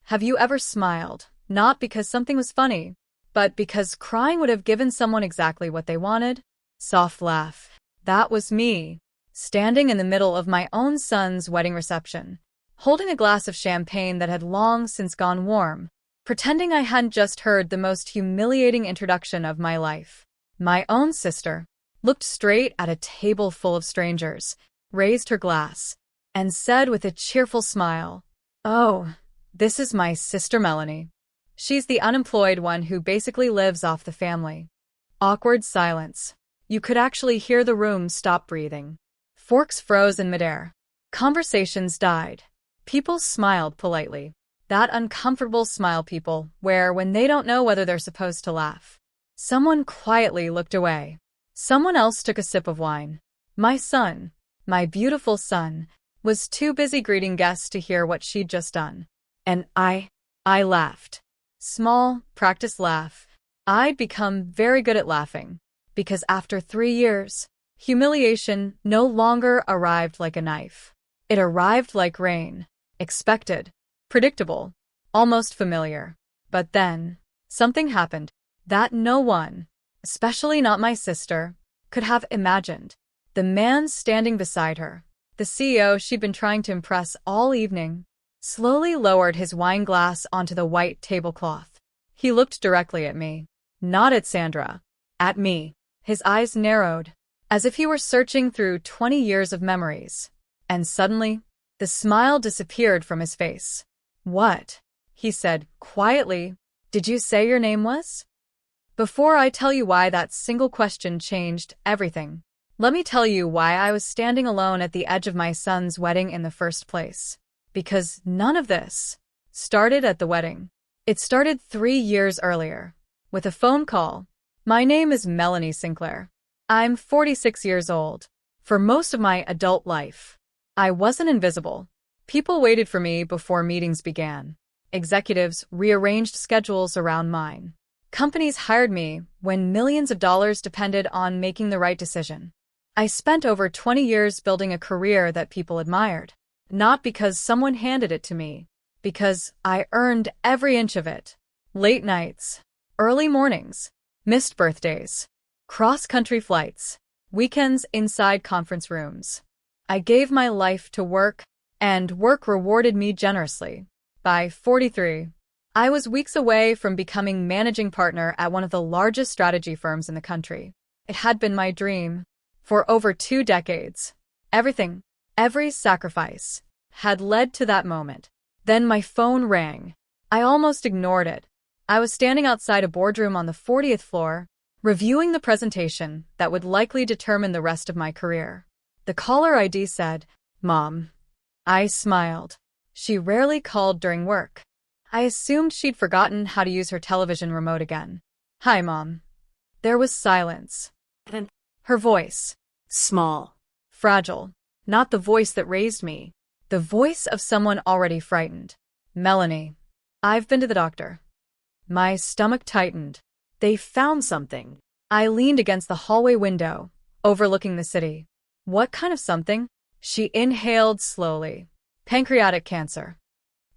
Have you ever smiled, not because something was funny, but because crying would have given someone exactly what they wanted? Soft laugh. That was me, standing in the middle of my own son's wedding reception, holding a glass of champagne that had long since gone warm, pretending I hadn't just heard the most humiliating introduction of my life. My own sister looked straight at a table full of strangers, raised her glass, and said with a cheerful smile, "Oh, this is my sister Melanie. She's the unemployed one who basically lives off the family." Awkward silence. You could actually hear the room stop breathing. Forks froze in midair. Conversations died. People smiled politely. That uncomfortable smile people wear when they don't know whether they're supposed to laugh. Someone quietly looked away. Someone else took a sip of wine. My son, my beautiful son, was too busy greeting guests to hear what she'd just done. And I laughed. Small, practiced laugh. I'd become very good at laughing, because after 3 years, humiliation no longer arrived like a knife. It arrived like rain, expected, predictable, almost familiar. But then, something happened that no one, especially not my sister, could have imagined. The man standing beside her, the CEO she'd been trying to impress all evening, slowly lowered his wine glass onto the white tablecloth. He looked directly at me, not at Sandra, at me. His eyes narrowed, as if he were searching through 20 years of memories. And suddenly, the smile disappeared from his face. "What?" he said, quietly. "Did you say your name was?" Before I tell you why that single question changed everything, let me tell you why I was standing alone at the edge of my son's wedding in the first place. Because none of this started at the wedding. It started 3 years earlier, with a phone call. My name is Melanie Sinclair. I'm 46 years old. For most of my adult life, I wasn't invisible. People waited for me before meetings began. Executives rearranged schedules around mine. Companies hired me when millions of dollars depended on making the right decision. I spent over 20 years building a career that people admired, not because someone handed it to me, because I earned every inch of it. Late nights, early mornings, missed birthdays, cross-country flights, weekends inside conference rooms. I gave my life to work, and work rewarded me generously. By 43, I was weeks away from becoming managing partner at one of the largest strategy firms in the country. It had been my dream. For over 2 decades, everything, every sacrifice, had led to that moment. Then my phone rang. I almost ignored it. I was standing outside a boardroom on the 40th floor, reviewing the presentation that would likely determine the rest of my career. The caller ID said, "Mom." I smiled. She rarely called during work. I assumed she'd forgotten how to use her television remote again. "Hi, Mom." There was silence. Her voice, small, fragile, not the voice that raised me, the voice of someone already frightened. "Melanie, I've been to the doctor." My stomach tightened. "They found something." I leaned against the hallway window, overlooking the city. "What kind of something?" She inhaled slowly. "Pancreatic cancer."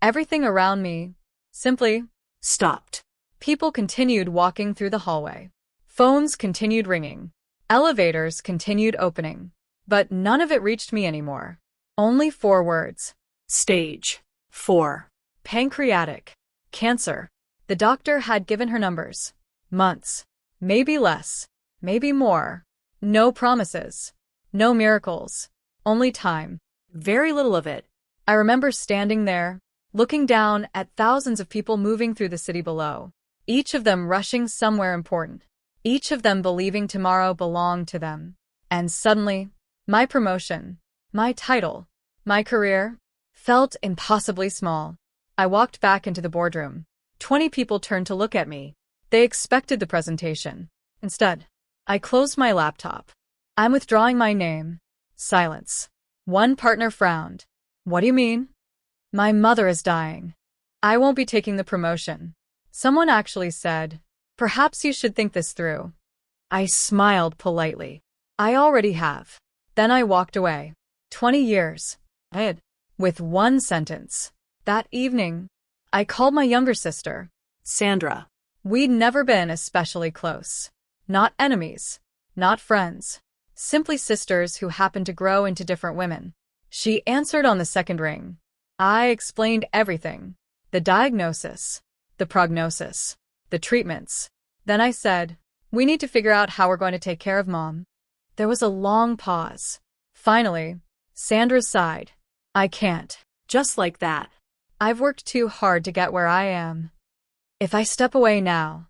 Everything around me simply stopped. People continued walking through the hallway. Phones continued ringing. Elevators continued opening. But none of it reached me anymore. Only 4 words. Stage 4. Pancreatic cancer. The doctor had given her numbers. Months. Maybe less. Maybe more. No promises. No miracles. Only time. Very little of it. I remember standing there, looking down at thousands of people moving through the city below, each of them rushing somewhere important, each of them believing tomorrow belonged to them. And suddenly, my promotion, my title, my career, felt impossibly small. I walked back into the boardroom. 20 people turned to look at me. They expected the presentation. Instead, I closed my laptop. "I'm withdrawing my name." Silence. One partner frowned. "What do you mean?" "My mother is dying. I won't be taking the promotion." Someone actually said, "Perhaps you should think this through." I smiled politely. "I already have." Then I walked away. 20 years. I had. With one sentence. That evening, I called my younger sister, Sandra. We'd never been especially close. Not enemies. Not friends. Simply sisters who happened to grow into different women. She answered on the second ring. I explained everything. The diagnosis. The prognosis. The treatments. Then I said, we need to figure out how we're going to take care of Mom. There was a long pause. Finally, Sandra sighed. I can't. Just like that. I've worked too hard to get where I am. If I step away now,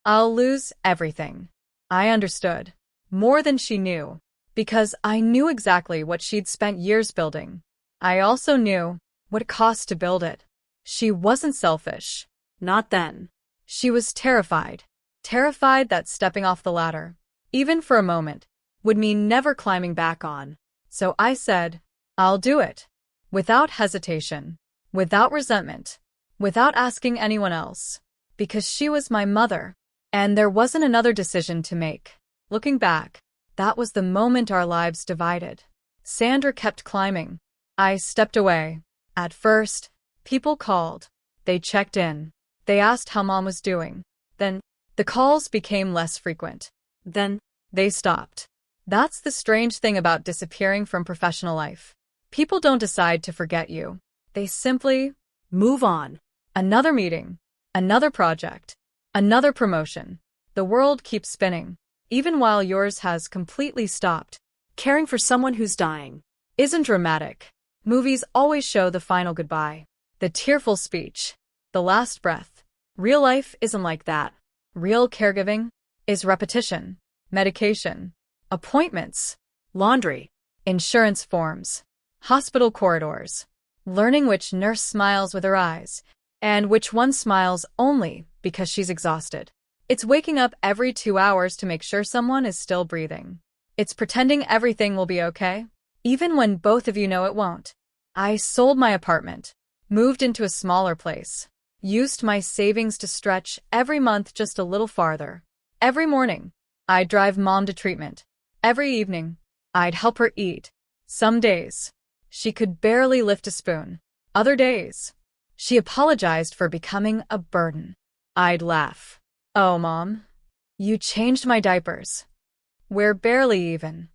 I'll lose everything. I understood. More than she knew. Because I knew exactly what she'd spent years building. I also knew what it cost to build it. She wasn't selfish. Not then. She was terrified. Terrified that stepping off the ladder, even for a moment, would mean never climbing back on. So I said, I'll do it. Without hesitation. Without resentment. Without asking anyone else. Because she was my mother. And there wasn't another decision to make. Looking back, that was the moment our lives divided. Sandra kept climbing. I stepped away. At first, people called. They checked in. They asked how Mom was doing. Then, the calls became less frequent. Then, they stopped. That's the strange thing about disappearing from professional life. People don't decide to forget you. They simply move on. Another meeting. Another project. Another promotion. The world keeps spinning. Even while yours has completely stopped. Caring for someone who's dying isn't dramatic. Movies always show the final goodbye. The tearful speech. The last breath. Real life isn't like that. Real caregiving is repetition, medication, appointments, laundry, insurance forms, hospital corridors, learning which nurse smiles with her eyes, and which one smiles only because she's exhausted. It's waking up every 2 hours to make sure someone is still breathing. It's pretending everything will be okay, even when both of you know it won't. I sold my apartment, moved into a smaller place, used my savings to stretch every month just a little farther. Every morning, I'd drive Mom to treatment. Every evening, I'd help her eat. Some days, she could barely lift a spoon. Other days, she apologized for becoming a burden. I'd laugh. Oh, Mom, you changed my diapers. We're barely even.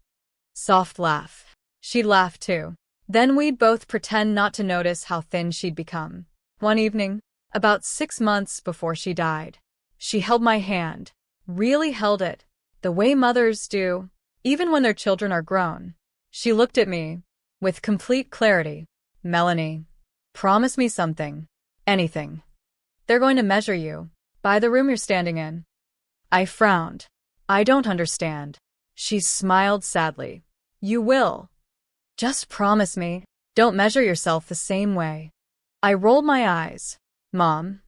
Soft laugh. She'd laugh too. Then we'd both pretend not to notice how thin she'd become. One evening, about 6 months before she died, she held my hand, really held it, the way mothers do, even when their children are grown. She looked at me, with complete clarity. Melanie, promise me something. Anything. They're going to measure you, by the room you're standing in. I frowned. I don't understand. She smiled sadly. You will. Just promise me, don't measure yourself the same way. I rolled my eyes. Mom,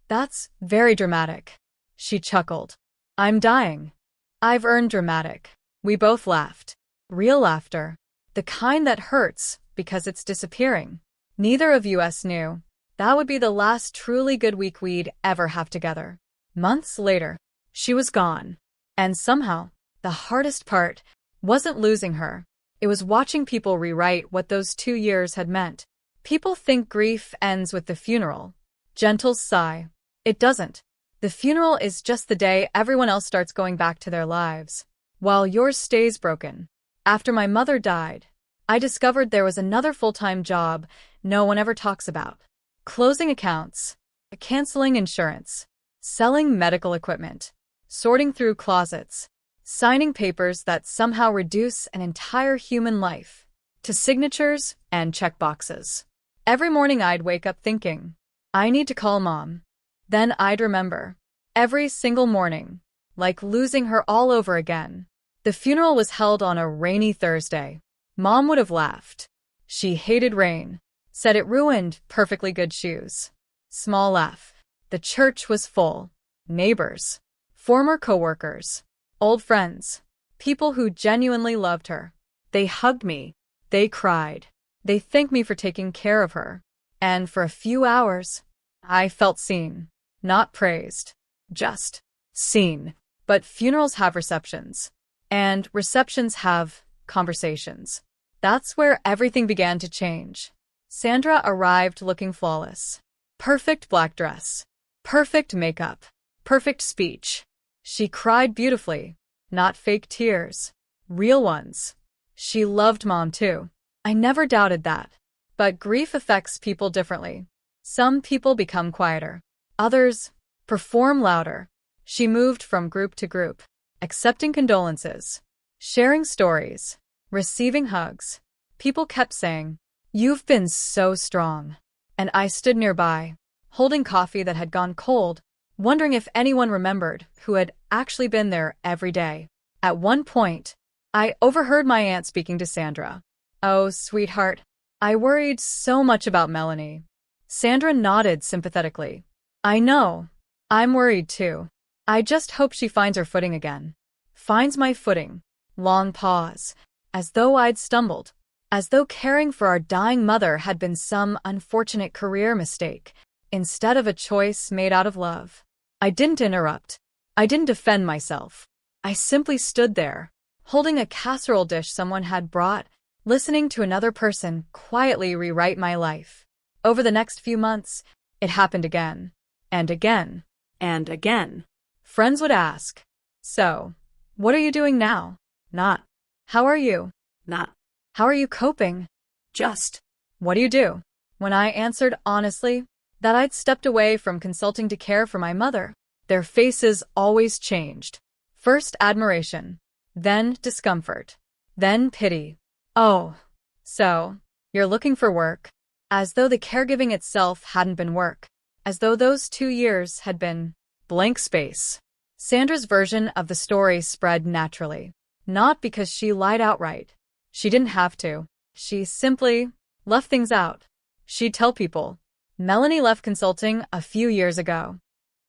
that's very dramatic. She chuckled. I'm dying. I've earned dramatic. We both laughed. Real laughter. The kind that hurts because it's disappearing. Neither of us knew. That would be the last truly good week we'd ever have together. Months later, she was gone. And somehow, the hardest part wasn't losing her. It was watching people rewrite what those 2 years had meant. People think grief ends with the funeral. Gentle sigh. It doesn't. The funeral is just the day everyone else starts going back to their lives, while yours stays broken. After my mother died, I discovered there was another full-time job no one ever talks about. Closing accounts, canceling insurance, selling medical equipment, sorting through closets, signing papers that somehow reduce an entire human life to signatures and checkboxes. Every morning I'd wake up thinking, I need to call Mom. Then I'd remember. Every single morning, like losing her all over again. The funeral was held on a rainy Thursday. Mom would have laughed. She hated rain, said it ruined perfectly good shoes. Small laugh. The church was full. Neighbors, former coworkers, old friends, people who genuinely loved her. They hugged me. They cried. They thanked me for taking care of her. And for a few hours, I felt seen. Not praised. Just seen. But funerals have receptions. And receptions have conversations. That's where everything began to change. Sandra arrived looking flawless. Perfect black dress. Perfect makeup. Perfect speech. She cried beautifully. Not fake tears. Real ones. She loved Mom too. I never doubted that. But grief affects people differently. Some people become quieter. Others perform louder. She moved from group to group, accepting condolences, sharing stories, receiving hugs. People kept saying, "You've been so strong." And I stood nearby, holding coffee that had gone cold, wondering if anyone remembered who had actually been there every day. At one point, I overheard my aunt speaking to Sandra. "Oh, sweetheart, I worried so much about Melanie." Sandra nodded sympathetically. "I know. I'm worried too. I just hope she finds her footing again." Finds my footing. Long pause. As though I'd stumbled. As though caring for our dying mother had been some unfortunate career mistake, instead of a choice made out of love. I didn't interrupt. I didn't defend myself. I simply stood there, holding a casserole dish someone had brought, listening to another person quietly rewrite my life. Over the next few months, it happened again. And again. And again. Friends would ask, "So, what are you doing now?" Not, "How are you?" Not, "How are you coping?" just. "What do you do?" When I answered honestly that I'd stepped away from consulting to care for my mother, their faces always changed. First admiration, then discomfort, then pity. "Oh, so, you're looking for work?" As though the caregiving itself hadn't been work. As though those 2 years had been blank space. Sandra's version of the story spread naturally. Not because she lied outright. She didn't have to. She simply left things out. She'd tell people, "Melanie left consulting a few years ago."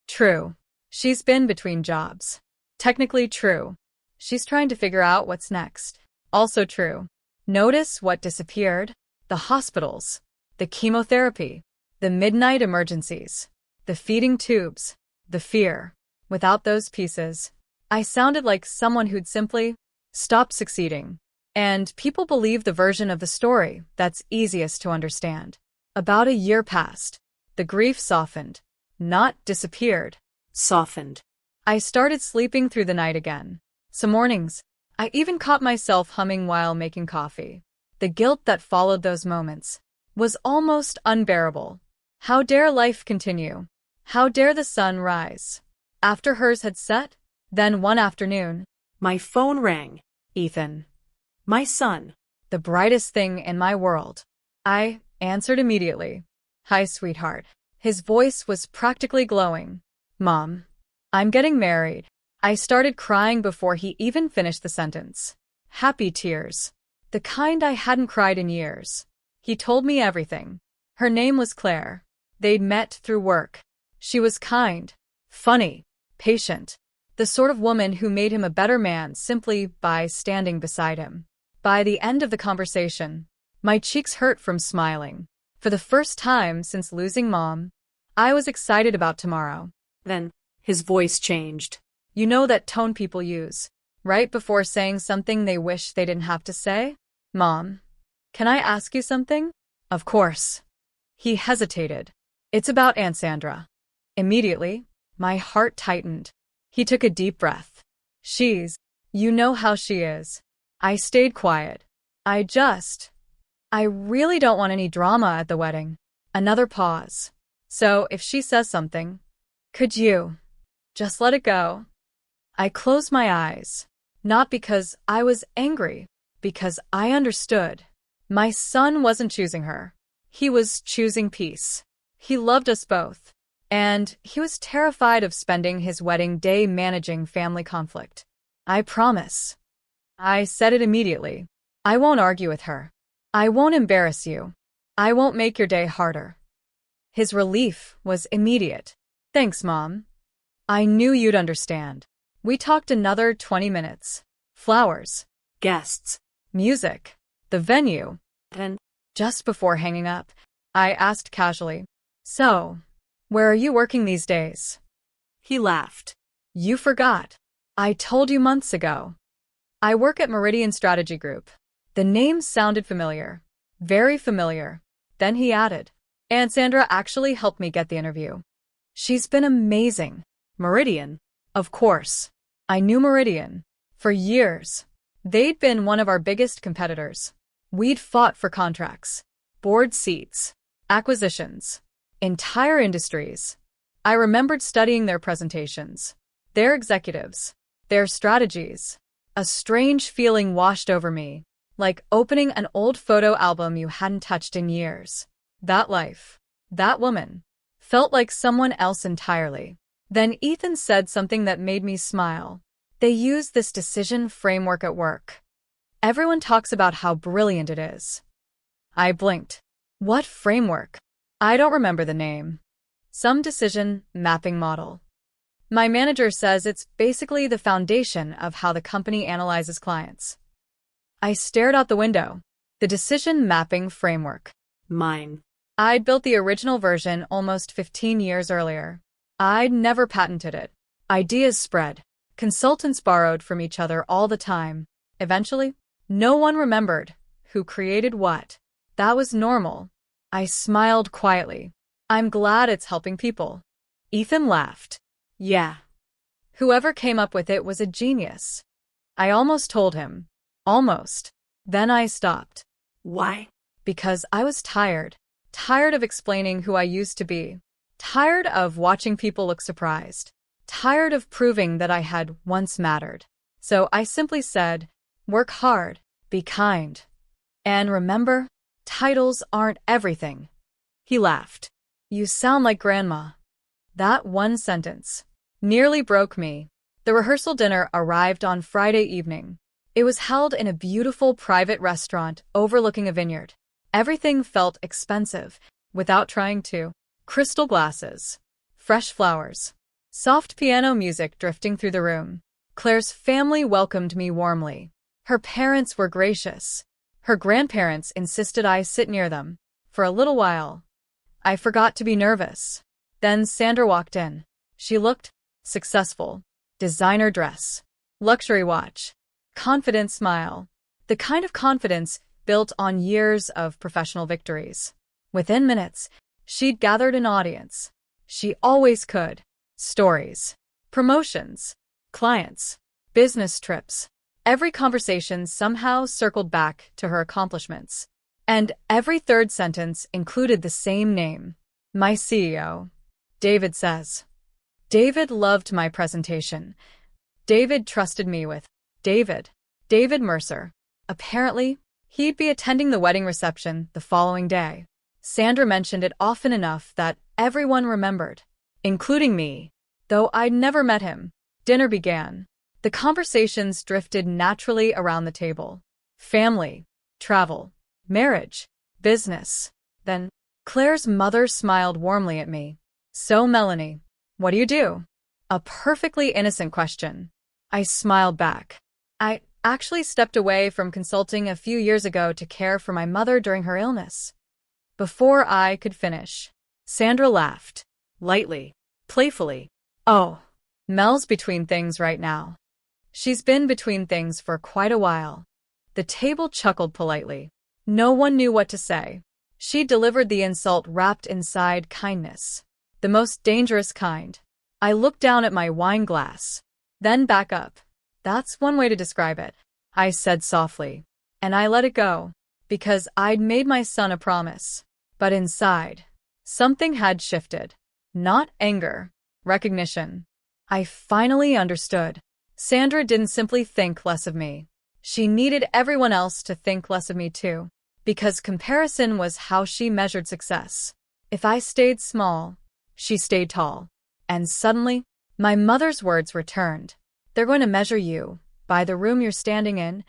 True. She's been between jobs. Technically true. She's trying to figure out what's next. Also true. Notice what disappeared. The hospitals. The chemotherapy. The midnight emergencies. The feeding tubes. The fear. Without those pieces, I sounded like someone who'd simply stopped succeeding. And people believe the version of the story that's easiest to understand. About a year passed. The grief softened. Not disappeared. Softened. I started sleeping through the night again. Some mornings, I even caught myself humming while making coffee. The guilt that followed those moments was almost unbearable. How dare life continue? How dare the sun rise? After hers had set, then one afternoon, My phone rang. Ethan, My son. the brightest thing in my world. I answered immediately. "Hi, sweetheart." His voice was practically glowing. "Mom, I'm getting married." I started crying before he even finished the sentence. Happy tears. The kind I hadn't cried in years. He told me everything. Her name was Claire. They'd met through work. She was kind, funny, patient. The sort of woman who made him a better man simply by standing beside him. By the end of the conversation, my cheeks hurt from smiling. For the first time since losing Mom, I was excited about tomorrow. Then, his voice changed. You know that tone people use, right before saying something they wish they didn't have to say? "Mom, can I ask you something?" "Of course." He hesitated. "It's about Aunt Sandra." Immediately, my heart tightened. He took a deep breath. You know how she is." I stayed quiet. I really don't want any drama at the wedding." Another pause. "So if she says something, could you just let it go?" I closed my eyes. Not because I was angry, because I understood. My son wasn't choosing her. He was choosing peace. He loved us both. And he was terrified of spending his wedding day managing family conflict. "I promise." I said it immediately. "I won't argue with her. I won't embarrass you. I won't make your day harder." His relief was immediate. "Thanks, Mom. I knew you'd understand." We talked another 20 minutes. Flowers. Guests. Music. The venue. Then, Just before hanging up, I asked casually, "So, where are you working these days?" he laughed. "You forgot. I told you months ago. I work at Meridian Strategy Group." The name sounded familiar. Very familiar. Then he added, And Sandra actually helped me get the interview. She's been amazing. Meridian. Of course. I knew Meridian. For years. They'd been one of our biggest competitors. We'd fought for contracts, board seats, acquisitions, entire industries. I remembered studying their presentations, their executives, their strategies. A strange feeling washed over me, like opening an old photo album you hadn't touched in years. That life, that woman, felt like someone else entirely. Then Ethan said something that made me smile. They use this decision framework at work. Everyone talks about how brilliant it is. I blinked. What framework? I don't remember the name. Some decision mapping model. My manager says it's basically the foundation of how the company analyzes clients. I stared out the window. The decision mapping framework. Mine. I'd built the original version almost 15 years earlier. I'd never patented it. Ideas spread. Consultants borrowed from each other all the time. Eventually, no one remembered who created what. That was normal. I smiled quietly. I'm glad it's helping people. Ethan laughed. Yeah. Whoever came up with it was a genius. I almost told him. Almost. Then I stopped. Why? Because I was tired. Tired of explaining who I used to be. Tired of watching people look surprised. Tired of proving that I had once mattered. So I simply said, work hard, be kind. And remember, titles aren't everything. He laughed. You sound like Grandma. That one sentence nearly broke me. The rehearsal dinner arrived on Friday evening. It was held in a beautiful private restaurant overlooking a vineyard. Everything felt expensive, without trying to. Crystal glasses, fresh flowers, soft piano music drifting through the room. Claire's family welcomed me warmly. Her parents were gracious. Her grandparents insisted I sit near them. For a little while, I forgot to be nervous. Then Sandra walked in. She looked successful. Designer dress, luxury watch, confident smile. The kind of confidence built on years of professional victories. Within minutes, she'd gathered an audience. She always could. Stories, promotions, clients, business trips. Every conversation somehow circled back to her accomplishments. And every third sentence included the same name. My CEO. David says. David loved my presentation. David trusted me with David Mercer. Apparently, he'd be attending the wedding reception the following day. Sandra mentioned it often enough that everyone remembered, including me, though I'd never met him. Dinner began. The conversations drifted naturally around the table. Family, travel, marriage, business. Then, Claire's mother smiled warmly at me. So, Melanie, what do you do? A perfectly innocent question. I smiled back. I actually stepped away from consulting a few years ago to care for my mother during her illness. Before I could finish, Sandra laughed. Lightly, playfully. Oh, Mel's between things right now. She's been between things for quite a while. The table chuckled politely. No one knew what to say. She delivered the insult wrapped inside kindness. The most dangerous kind. I looked down at my wine glass, then back up. That's one way to describe it, I said softly. And I let it go, because I'd made my son a promise. But inside, something had shifted. Not anger, recognition. I finally understood. Sandra didn't simply think less of me. She needed everyone else to think less of me too, because comparison was how she measured success. If I stayed small, she stayed tall. And suddenly, my mother's words returned. They're going to measure you by the room you're standing in.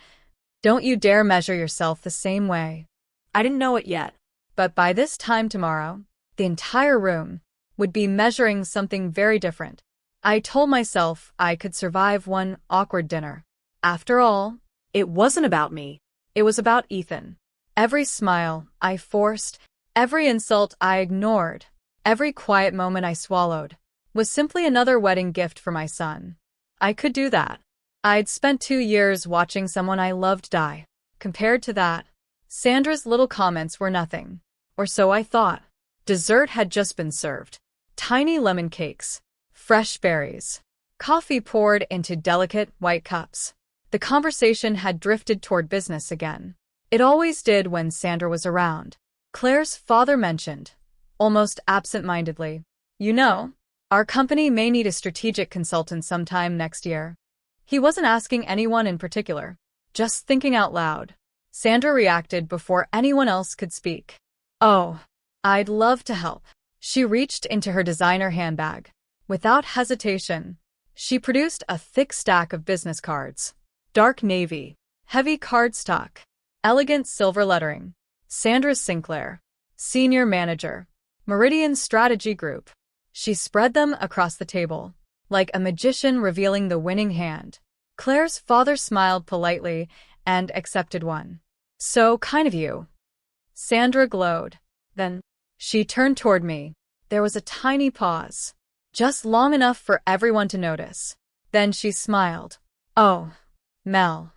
Don't you dare measure yourself the same way. I didn't know it yet. But by this time tomorrow, the entire room would be measuring something very different. I told myself I could survive one awkward dinner. After all, It wasn't about me. it was about Ethan. Every smile I forced, every insult I ignored, every quiet moment I swallowed, was simply another wedding gift for my son. I could do that. I'd spent 2 years watching someone I loved die. Compared to that, Sandra's little comments were nothing. Or so I thought. Dessert had just been served. Tiny lemon cakes, fresh berries, coffee poured into delicate white cups. The conversation had drifted toward business again. It always did when Sandra was around. Claire's father mentioned, almost absent-mindedly, "You know, our company may need a strategic consultant sometime next year." He wasn't asking anyone in particular, just thinking out loud. Sandra reacted before anyone else could speak. "Oh, I'd love to help." She reached into her designer handbag. Without hesitation, she produced a thick stack of business cards. Dark navy, heavy cardstock, elegant silver lettering. Sandra Sinclair, Senior Manager, Meridian Strategy Group. She spread them across the table, like a magician revealing the winning hand. Claire's father smiled politely and accepted one. "So kind of you." Sandra glowed. Then, she turned toward me. There was a tiny pause, just long enough for everyone to notice. Then she smiled. "Oh, Mel,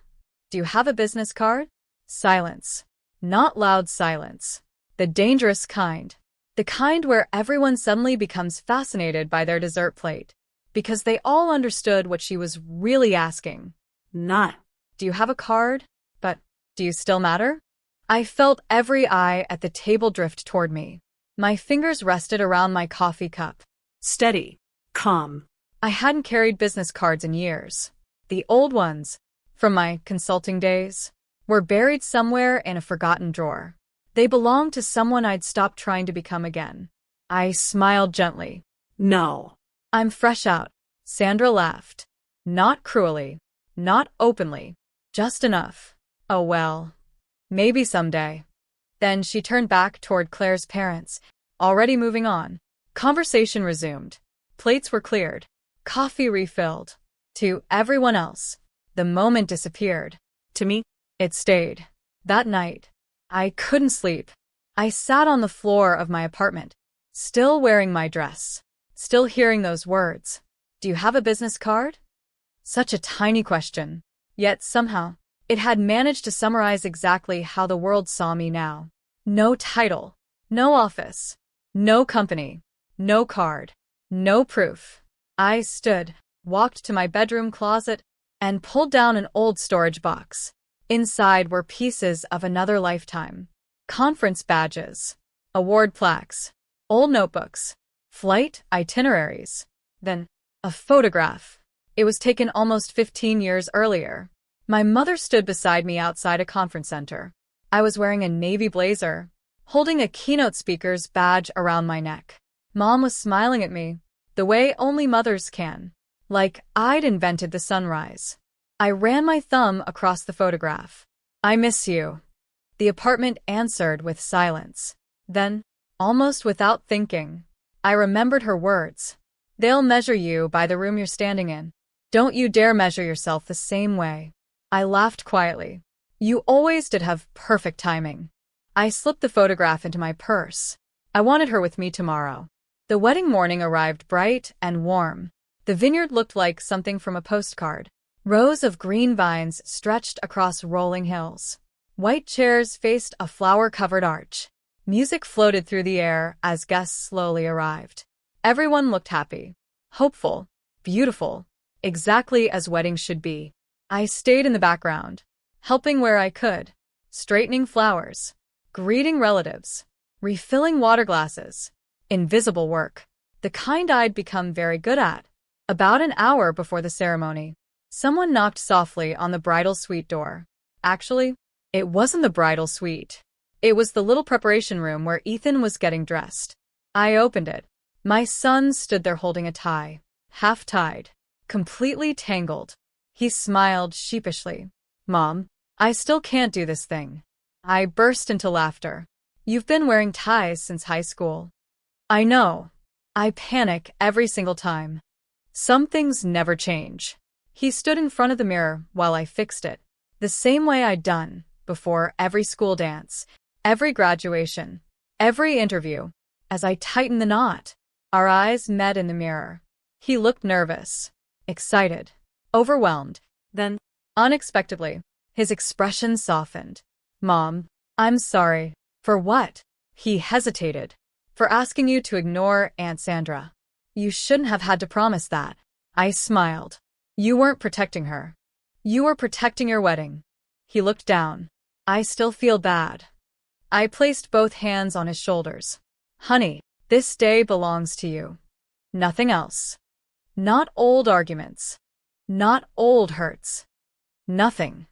do you have a business card?" Silence. Not loud silence. The dangerous kind. The kind where everyone suddenly becomes fascinated by their dessert plate. Because they all understood what she was really asking. Not. "Do you have a card? But do you still matter?" I felt every eye at the table drift toward me. My fingers rested around my coffee cup. Steady. Calm. I hadn't carried business cards in years. The old ones, from my consulting days, were buried somewhere in a forgotten drawer. They belonged to someone I'd stopped trying to become again. I smiled gently. No. "I'm fresh out." Sandra laughed. Not cruelly, not openly, just enough. "Oh well, maybe someday." Then she turned back toward Claire's parents, already moving on. Conversation resumed. Plates were cleared. Coffee refilled. To everyone else, the moment disappeared. To me, it stayed. That night, I couldn't sleep. I sat on the floor of my apartment, still wearing my dress, still hearing those words. "Do you have a business card?" Such a tiny question. Yet somehow, it had managed to summarize exactly how the world saw me now. No title, no office, no company, no card, no proof. I stood, walked to my bedroom closet, and pulled down an old storage box. Inside were pieces of another lifetime. Conference badges, award plaques, old notebooks, flight itineraries. Then, a photograph. It was taken almost 15 years earlier. My mother stood beside me outside a conference center. I was wearing a navy blazer, holding a keynote speaker's badge around my neck. Mom was smiling at me, the way only mothers can, like I'd invented the sunrise. I ran my thumb across the photograph. "I miss you." The apartment answered with silence. Then, almost without thinking, I remembered her words. "They'll measure you by the room you're standing in. Don't you dare measure yourself the same way." I laughed quietly. "You always did have perfect timing." I slipped the photograph into my purse. I wanted her with me tomorrow. The wedding morning arrived bright and warm. The vineyard looked like something from a postcard. Rows of green vines stretched across rolling hills. White chairs faced a flower-covered arch. Music floated through the air as guests slowly arrived. Everyone looked happy, hopeful, beautiful, exactly as weddings should be. I stayed in the background, helping where I could, straightening flowers, greeting relatives, refilling water glasses. Invisible work, the kind I'd become very good at. About an hour before the ceremony, someone knocked softly on the bridal suite door. Actually, it wasn't the bridal suite. It was the little preparation room where Ethan was getting dressed. I opened it. My son stood there holding a tie, half-tied, completely tangled. He smiled sheepishly. "Mom, I still can't do this thing." I burst into laughter. "You've been wearing ties since high school." "I know." I panic every single time. Some things never change. He stood in front of the mirror while I fixed it, the same way I'd done before every school dance, every graduation, every interview. As I tightened the knot, our eyes met in the mirror. He looked nervous, excited, overwhelmed. Then, unexpectedly, his expression softened. "Mom, I'm sorry." "For what?" He hesitated. for asking you to ignore Aunt Sandra. You shouldn't have had to promise that. I smiled. You weren't protecting her. You were protecting your wedding. He looked down. I still feel bad. I placed both hands on his shoulders. Honey, this day belongs to you. Nothing else. Not old arguments. Not old hurts. Nothing.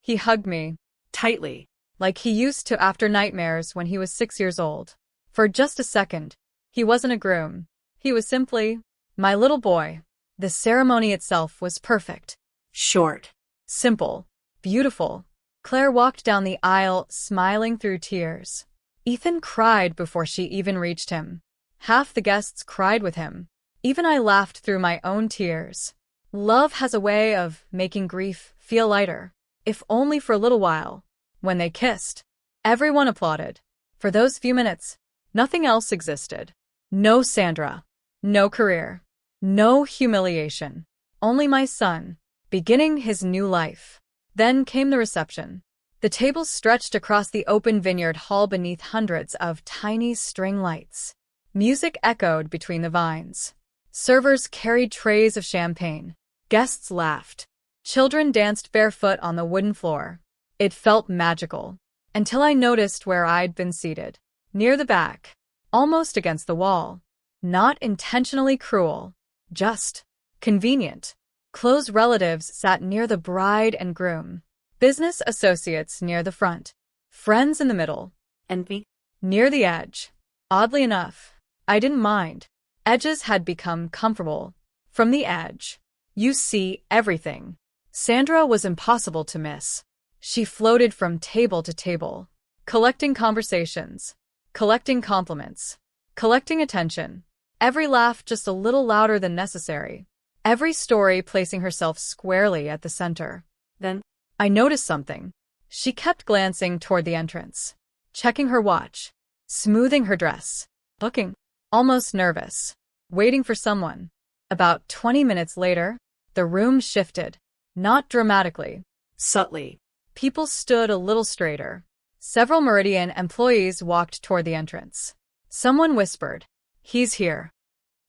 He hugged me Tightly. like he used to after nightmares when he was 6 years old. For just a second, he wasn't a groom. He was simply my little boy. The ceremony itself was perfect. Short. Simple. Beautiful. Claire walked down the aisle, smiling through tears. Ethan cried before she even reached him. Half the guests cried with him. Even I laughed through my own tears. Love has a way of making grief feel lighter, if only for a little while. When they kissed, everyone applauded. For those few minutes, nothing else existed. No Sandra. No career. No humiliation. Only my son, beginning his new life. Then came the reception. The tables stretched across the open vineyard hall beneath hundreds of tiny string lights. Music echoed between the vines. Servers carried trays of champagne. Guests laughed. Children danced barefoot on the wooden floor. It felt magical. Until I noticed where I'd been seated. Near the back. Almost against the wall. Not intentionally cruel. Just convenient. Close relatives sat near the bride and groom. Business associates near the front. Friends in the middle. And me? Near the edge. Oddly enough, I didn't mind. Edges had become comfortable. From the edge, you see everything. Sandra was impossible to miss. She floated from table to table, collecting conversations, collecting compliments, collecting attention. Every laugh just a little louder than necessary. Every story placing herself squarely at the center. Then I noticed something. She kept glancing toward the entrance, checking her watch, smoothing her dress, looking almost nervous, waiting for someone. About 20 minutes later, the room shifted, not dramatically. subtly. People stood a little straighter. Several Meridian employees walked toward the entrance. Someone whispered, "He's here."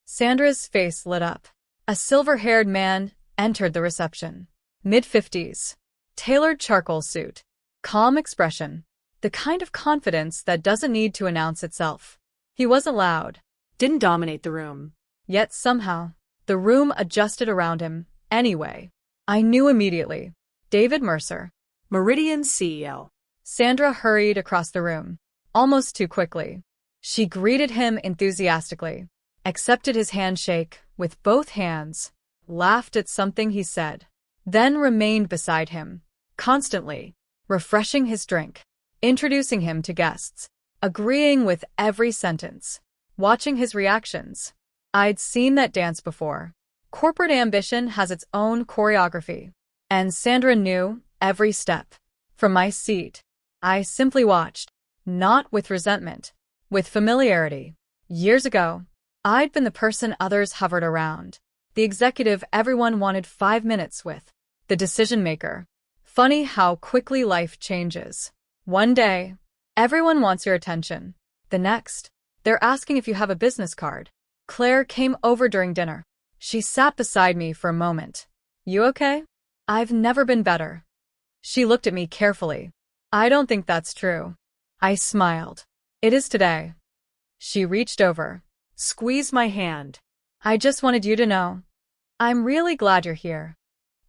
Sandra's face lit up. A silver-haired man entered the reception. Mid-50s. Tailored charcoal suit. Calm expression. The kind of confidence that doesn't need to announce itself. He wasn't loud. Didn't dominate the room. Yet somehow, the room adjusted around him anyway. I knew immediately. David Mercer. Meridian CEO. Sandra hurried across the room, almost too quickly. She greeted him enthusiastically, accepted his handshake with both hands, laughed at something he said, then remained beside him, constantly, refreshing his drink, introducing him to guests, agreeing with every sentence, watching his reactions. I'd seen that dance before. Corporate ambition has its own choreography, and Sandra knew every step. From my seat, I simply watched, not with resentment, with familiarity. Years ago, I'd been the person others hovered around, the executive everyone wanted 5 minutes with, the decision maker. Funny how quickly life changes. One day, everyone wants your attention. The next, they're asking if you have a business card. Claire came over during dinner. She sat beside me for a moment. "You okay?" "I've never been better." She looked at me carefully. "I don't think that's true." I smiled. "It is today." She reached over, squeezed my hand. "I just wanted you to know. I'm really glad you're here."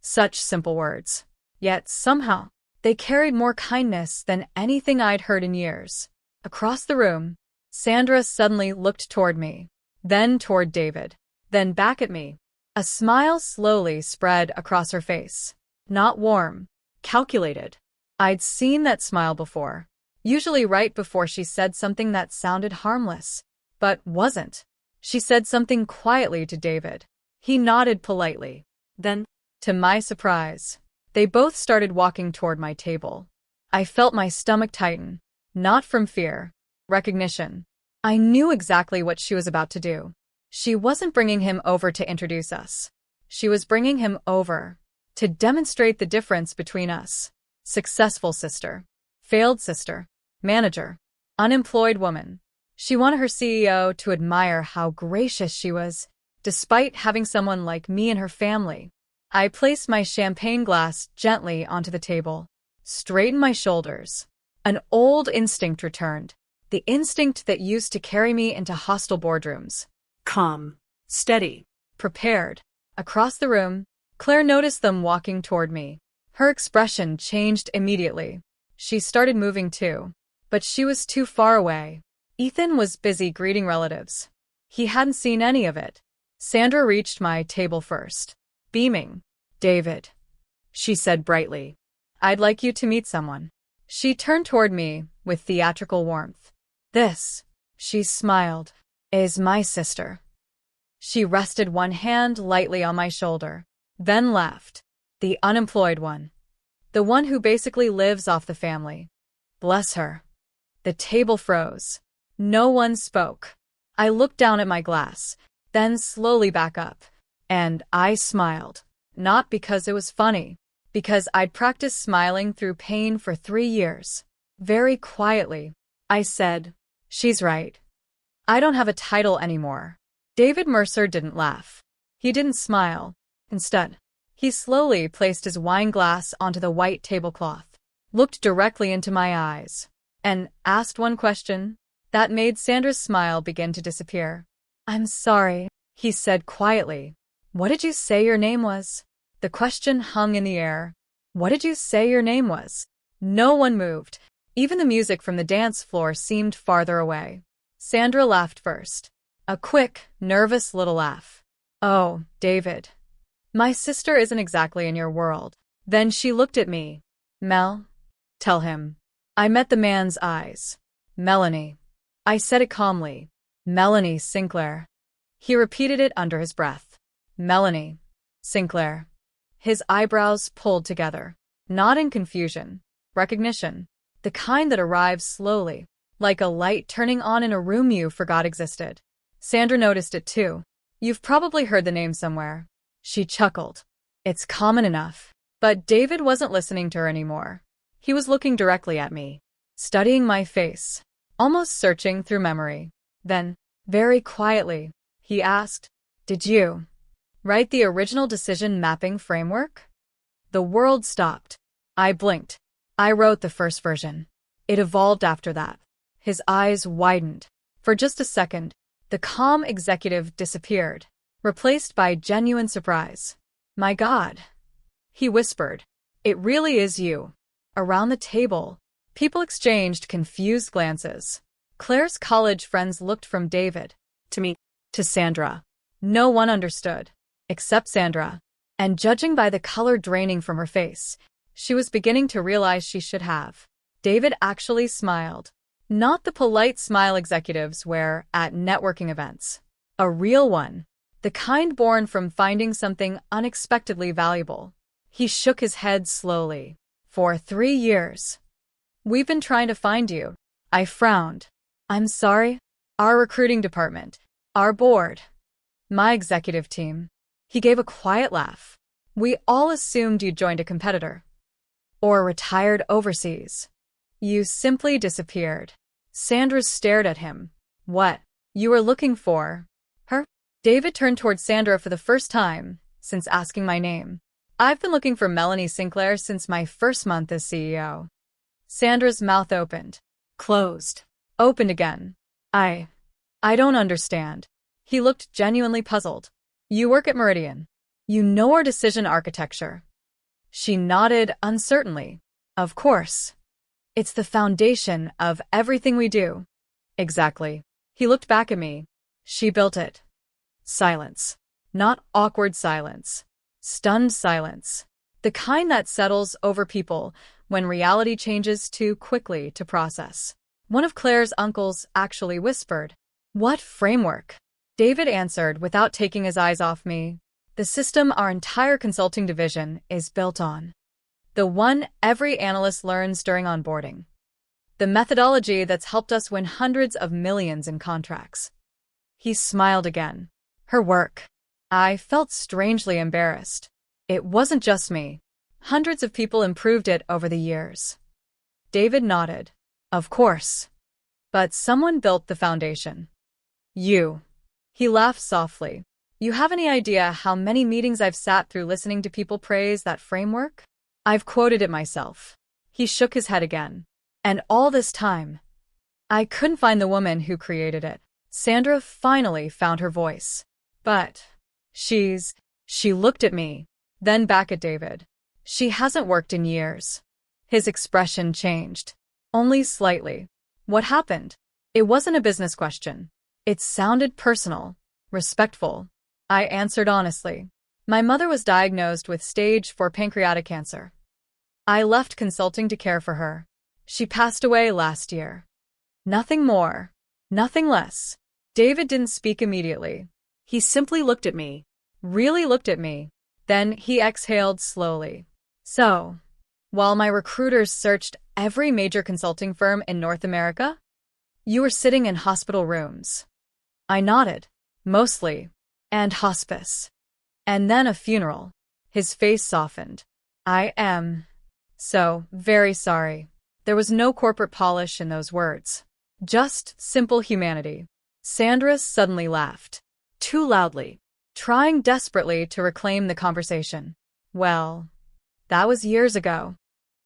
Such simple words. Yet somehow, they carried more kindness than anything I'd heard in years. Across the room, Sandra suddenly looked toward me, then toward David, then back at me. A smile slowly spread across her face. Not warm, calculated. I'd seen that smile before, usually right before she said something that sounded harmless, but wasn't. She said something quietly to David. He nodded politely. Then, to my surprise, they both started walking toward my table. I felt my stomach tighten, not from fear, recognition. I knew exactly what she was about to do. She wasn't bringing him over to introduce us. She was bringing him over to demonstrate the difference between us. Successful sister, failed sister, manager, unemployed woman. She wanted her CEO to admire how gracious she was, despite having someone like me in her family. I placed my champagne glass gently onto the table, straightened my shoulders. An old instinct returned, the instinct that used to carry me into hostile boardrooms. Calm. Steady. Prepared. Across the room, Claire noticed them walking toward me. Her expression changed immediately. She started moving too, but she was too far away. Ethan was busy greeting relatives. He hadn't seen any of it. Sandra reached my table first, beaming. "David," she said brightly, "I'd like you to meet someone." She turned toward me with theatrical warmth. "This," she smiled, "is my sister." She rested one hand lightly on my shoulder, then laughed. "The unemployed one. The one who basically lives off the family. Bless her." The table froze. No one spoke. I looked down at my glass, then slowly back up, and I smiled. Not because it was funny, because I'd practiced smiling through pain for 3 years. Very quietly, I said, "She's right. I don't have a title anymore." David Mercer didn't laugh. He didn't smile. Instead, he slowly placed his wine glass onto the white tablecloth, looked directly into my eyes, and asked one question that made Sandra's smile begin to disappear. "I'm sorry," he said quietly. "What did you say your name was?" The question hung in the air. What did you say your name was? No one moved. Even the music from the dance floor seemed farther away. Sandra laughed first. A quick, nervous little laugh. "Oh, David. My sister isn't exactly in your world." Then she looked at me. "Mel, tell him." I met the man's eyes. "Melanie." I said it calmly. "Melanie Sinclair." He repeated it under his breath. "Melanie Sinclair." His eyebrows pulled together. Not in confusion. Recognition. The kind that arrives slowly, like a light turning on in a room you forgot existed. Sandra noticed it too. "You've probably heard the name somewhere." She chuckled. "It's common enough." But David wasn't listening to her anymore. He was looking directly at me, studying my face, almost searching through memory. Then, very quietly, he asked, "Did you write the original decision mapping framework?" The world stopped. I blinked. "I wrote the first version. It evolved after that." His eyes widened. For just a second, the calm executive disappeared, replaced by genuine surprise. "My God," he whispered. "It really is you." Around the table, people exchanged confused glances. Claire's college friends looked from David To me. to Sandra. No one understood, except Sandra. And judging by the color draining from her face, she was beginning to realize she should have. David actually smiled. Not the polite smile executives wear at networking events. A real one. The kind born from finding something unexpectedly valuable. He shook his head slowly. "For 3 years. We've been trying to find you." I frowned. "I'm sorry?" "Our recruiting department. Our board. My executive team." He gave a quiet laugh. "We all assumed you joined a competitor. Or retired overseas. You simply disappeared." Sandra stared at him. "What? You were looking for her?" David turned toward Sandra for the first time since asking my name. "I've been looking for Melanie Sinclair since my first month as CEO." Sandra's mouth opened. Closed. Opened again. I don't understand." He looked genuinely puzzled. "You work at Meridian. You know our decision architecture." She nodded uncertainly. "Of course. It's the foundation of everything we do." "Exactly." He looked back at me. "She built it." Silence. Not awkward silence. Stunned silence. The kind that settles over people when reality changes too quickly to process. One of Claire's uncles actually whispered, "What framework?" David answered without taking his eyes off me. "The system our entire consulting division is built on. The one every analyst learns during onboarding. The methodology that's helped us win hundreds of millions in contracts." He smiled again. "Her work." I felt strangely embarrassed. It wasn't just me. Hundreds of people improved it over the years. David nodded. "Of course. but someone built the foundation. You. He laughed softly. You have any idea how many meetings I've sat through listening to people praise that framework? I've quoted it myself. He shook his head again. And all this time, I couldn't find the woman who created it. Sandra finally found her voice. But she looked at me, then back at David. She hasn't worked in years. His expression changed. Only slightly. What happened? It wasn't a business question. It sounded personal, respectful. I answered honestly. My mother was diagnosed with stage 4 pancreatic cancer. I left consulting to care for her. She passed away last year. Nothing more. Nothing less. David didn't speak immediately. He simply looked at me. Really looked at me. Then he exhaled slowly. So, while my recruiters searched every major consulting firm in North America, you were sitting in hospital rooms. I nodded. Mostly. And hospice. And then a funeral. His face softened. I am so very sorry. There was no corporate polish in those words. Just simple humanity. Sandra suddenly laughed. Too loudly. Trying desperately to reclaim the conversation. Well, that was years ago.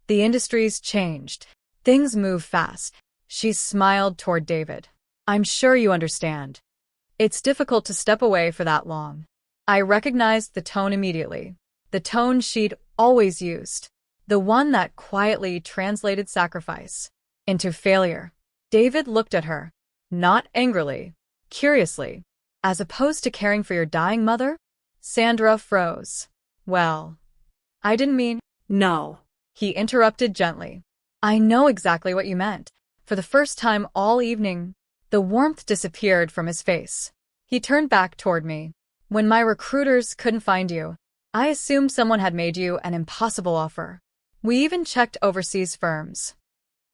The industry's changed. Things move fast. She smiled toward David. I'm sure you understand. It's difficult to step away for that long. I recognized the tone immediately. The tone she'd always used. The one that quietly translated sacrifice into failure. David looked at her. Not angrily. Curiously. As opposed to caring for your dying mother? Sandra froze. Well, I didn't mean… No. He interrupted gently. I know exactly what you meant. For the first time all evening, the warmth disappeared from his face. He turned back toward me. When my recruiters couldn't find you, I assumed someone had made you an impossible offer. We even checked overseas firms.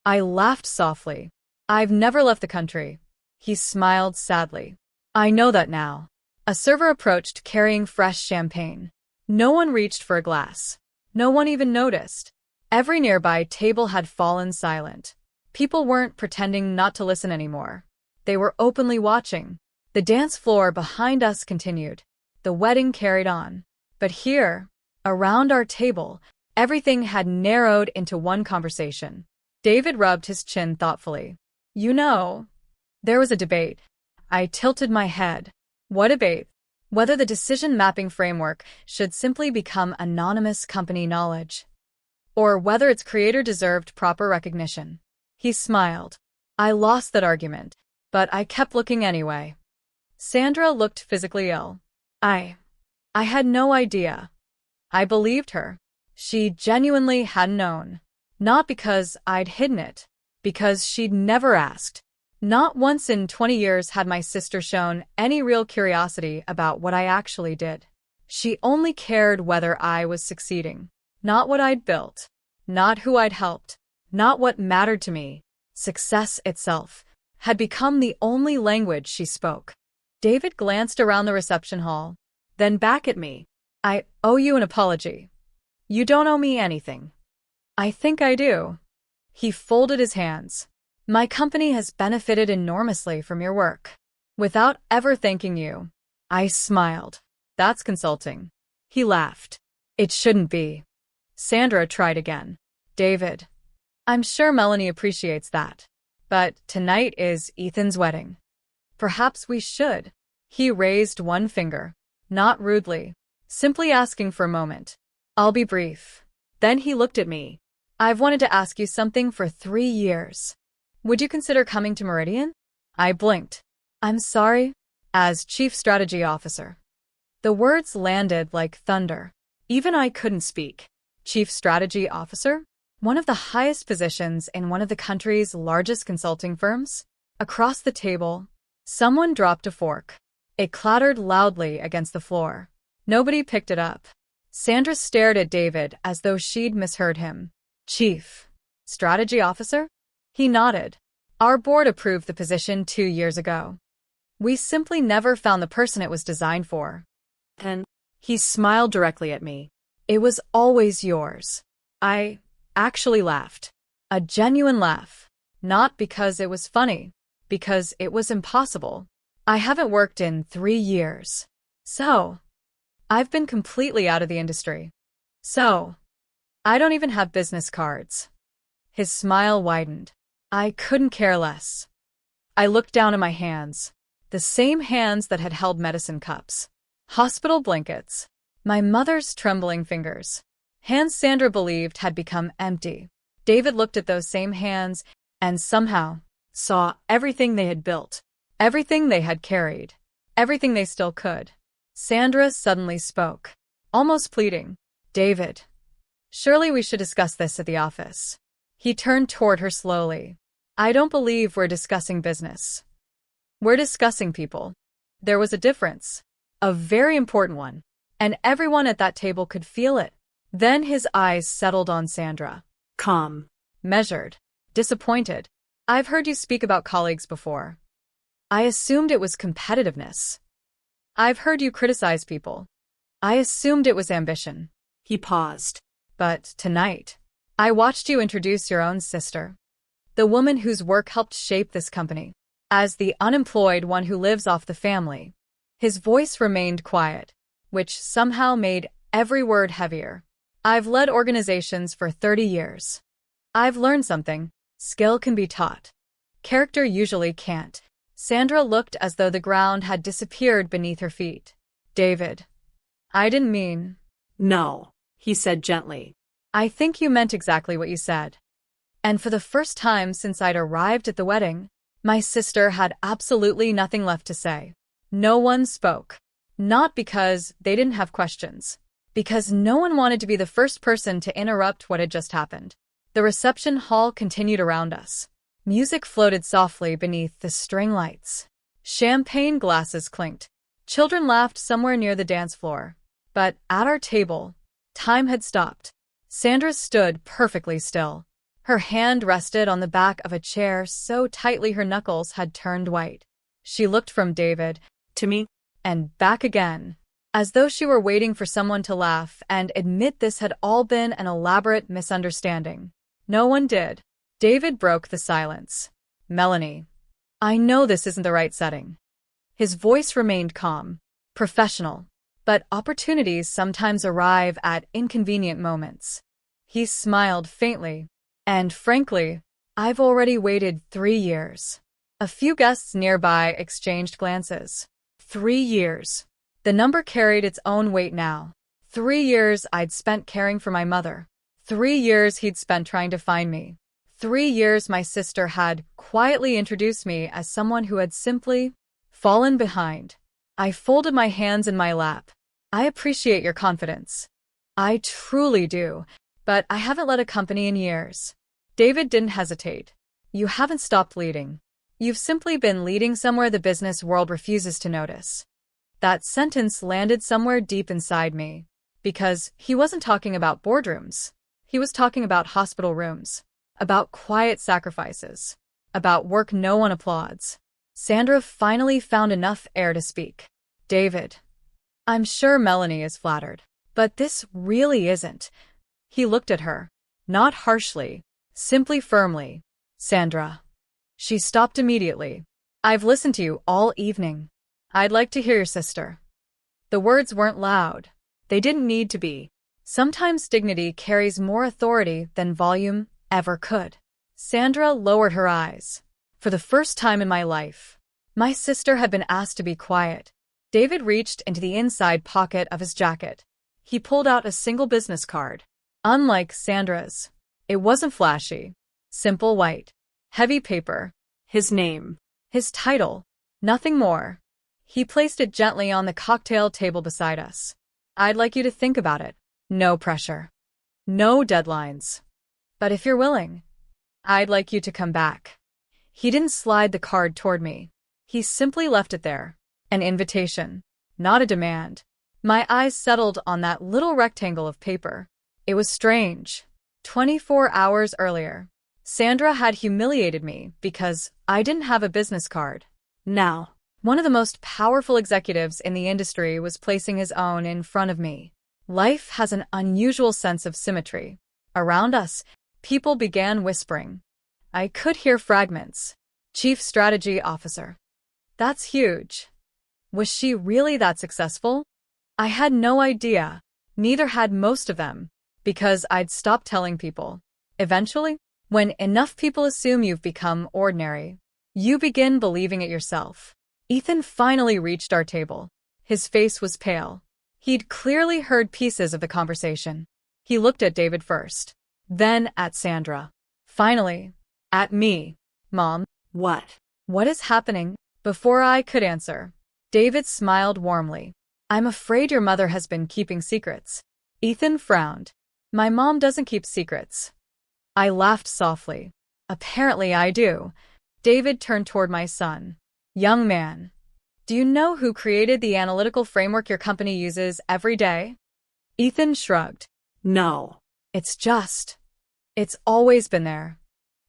I laughed softly. I've never left the country. He smiled sadly. I know that now. A server approached carrying fresh champagne. No one reached for a glass. No one even noticed. Every nearby table had fallen silent. People weren't pretending not to listen anymore. They were openly watching. The dance floor behind us continued. The wedding carried on. But here, around our table, everything had narrowed into one conversation. David rubbed his chin thoughtfully. You know, there was a debate. I tilted my head. What debate? Whether the decision mapping framework should simply become anonymous company knowledge, or whether its creator deserved proper recognition. He smiled. I lost that argument, but I kept looking anyway. Sandra looked physically ill. I had no idea. I believed her. She genuinely hadn't known. Not because I'd hidden it, because she'd never asked. Not once in 20 years had my sister shown any real curiosity about what I actually did. She only cared whether I was succeeding. Not what I'd built. Not who I'd helped. Not what mattered to me. Success itself had become the only language she spoke. David glanced around the reception hall, then back at me. I owe you an apology. You don't owe me anything. I think I do. He folded his hands. My company has benefited enormously from your work. Without ever thanking you. I smiled. That's consulting. He laughed. It shouldn't be. Sandra tried again. David. I'm sure Melanie appreciates that. But tonight is Ethan's wedding. Perhaps we should. He raised one finger. Not rudely. Simply asking for a moment. I'll be brief. Then he looked at me. I've wanted to ask you something for 3 years. Would you consider coming to Meridian? I blinked. I'm sorry. As Chief Strategy Officer. The words landed like thunder. Even I couldn't speak. Chief Strategy Officer? One of the highest positions in one of the country's largest consulting firms? Across the table, someone dropped a fork. It clattered loudly against the floor. Nobody picked it up. Sandra stared at David as though she'd misheard him. Chief Strategy Officer? He nodded. Our board approved the position 2 years ago. We simply never found the person it was designed for. Then he smiled directly at me. It was always yours. I actually laughed. A genuine laugh. Not because it was funny, because it was impossible. I haven't worked in 3 years. So, I've been completely out of the industry. So, I don't even have business cards. His smile widened. I couldn't care less. I looked down at my hands, the same hands that had held medicine cups, hospital blankets, my mother's trembling fingers, hands Sandra believed had become empty. David looked at those same hands and somehow saw everything they had built, everything they had carried, everything they still could. Sandra suddenly spoke, almost pleading. David, surely we should discuss this at the office. He turned toward her slowly. I don't believe we're discussing business. We're discussing people. There was a difference, a very important one, and everyone at that table could feel it. Then his eyes settled on Sandra. Calm. Measured. Disappointed. I've heard you speak about colleagues before. I assumed it was competitiveness. I've heard you criticize people. I assumed it was ambition. He paused. But tonight, I watched you introduce your own sister, the woman whose work helped shape this company, as the unemployed one who lives off the family. His voice remained quiet, which somehow made every word heavier. I've led organizations for 30 years. I've learned something. Skill can be taught. Character usually can't. Sandra looked as though the ground had disappeared beneath her feet. David, I didn't mean. No, he said gently. I think you meant exactly what you said. And for the first time since I'd arrived at the wedding, my sister had absolutely nothing left to say. No one spoke. Not because they didn't have questions. Because no one wanted to be the first person to interrupt what had just happened. The reception hall continued around us. Music floated softly beneath the string lights. Champagne glasses clinked. Children laughed somewhere near the dance floor. But at our table, time had stopped. Sandra stood perfectly still. Her hand rested on the back of a chair so tightly her knuckles had turned white. She looked from David to me and back again, as though she were waiting for someone to laugh and admit this had all been an elaborate misunderstanding. No one did. David broke the silence. Melanie, I know this isn't the right setting. His voice remained calm, professional, but opportunities sometimes arrive at inconvenient moments. He smiled faintly. And frankly, I've already waited 3 years. A few guests nearby exchanged glances. 3 years. The number carried its own weight now. 3 years I'd spent caring for my mother. 3 years he'd spent trying to find me. 3 years my sister had quietly introduced me as someone who had simply fallen behind. I folded my hands in my lap. I appreciate your confidence. I truly do, but I haven't led a company in years. David didn't hesitate. You haven't stopped leading. You've simply been leading somewhere the business world refuses to notice. That sentence landed somewhere deep inside me, because he wasn't talking about boardrooms. He was talking about hospital rooms, about quiet sacrifices, about work no one applauds. Sandra finally found enough air to speak. David, I'm sure Melanie is flattered, but this really isn't. He looked at her, not harshly, simply firmly. Sandra. She stopped immediately. I've listened to you all evening. I'd like to hear your sister. The words weren't loud. They didn't need to be. Sometimes dignity carries more authority than volume ever could. Sandra lowered her eyes. For the first time in my life, my sister had been asked to be quiet. David reached into the inside pocket of his jacket. He pulled out a single business card. Unlike Sandra's, it wasn't flashy. Simple white. Heavy paper. His name. His title. Nothing more. He placed it gently on the cocktail table beside us. I'd like you to think about it. No pressure. No deadlines. But if you're willing, I'd like you to come back. He didn't slide the card toward me. He simply left it there. An invitation, not a demand. My eyes settled on that little rectangle of paper. It was strange. 24 hours earlier, Sandra had humiliated me because I didn't have a business card. Now, one of the most powerful executives in the industry was placing his own in front of me. Life has an unusual sense of symmetry. Around us, people began whispering. I could hear fragments. Chief Strategy Officer. That's huge. Was she really that successful? I had no idea. Neither had most of them, because I'd stopped telling people. Eventually, when enough people assume you've become ordinary, you begin believing it yourself. Ethan finally reached our table. His face was pale. He'd clearly heard pieces of the conversation. He looked at David first, then at Sandra. Finally, at me. Mom, What? what is happening? Before I could answer, David smiled warmly. I'm afraid your mother has been keeping secrets. Ethan frowned. My mom doesn't keep secrets. I laughed softly. Apparently I do. David turned toward my son. Young man, do you know who created the analytical framework your company uses every day? Ethan shrugged. No. It's always been there.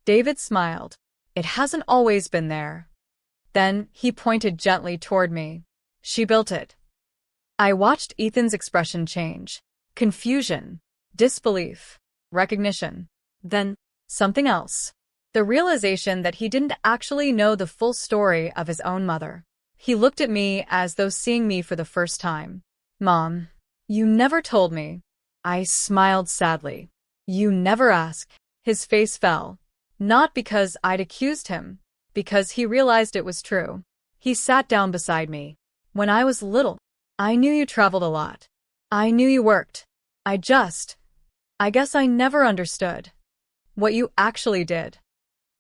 David smiled. It hasn't always been there. Then he pointed gently toward me. She built it. I watched Ethan's expression change. Confusion, disbelief, recognition. Then, something else. The realization that he didn't actually know the full story of his own mother. He looked at me as though seeing me for the first time. Mom, you never told me. I smiled sadly. You never asked. His face fell. Not because I'd accused him, because he realized it was true. He sat down beside me. When I was little, I knew you traveled a lot. I knew you worked. I guess I never understood what you actually did.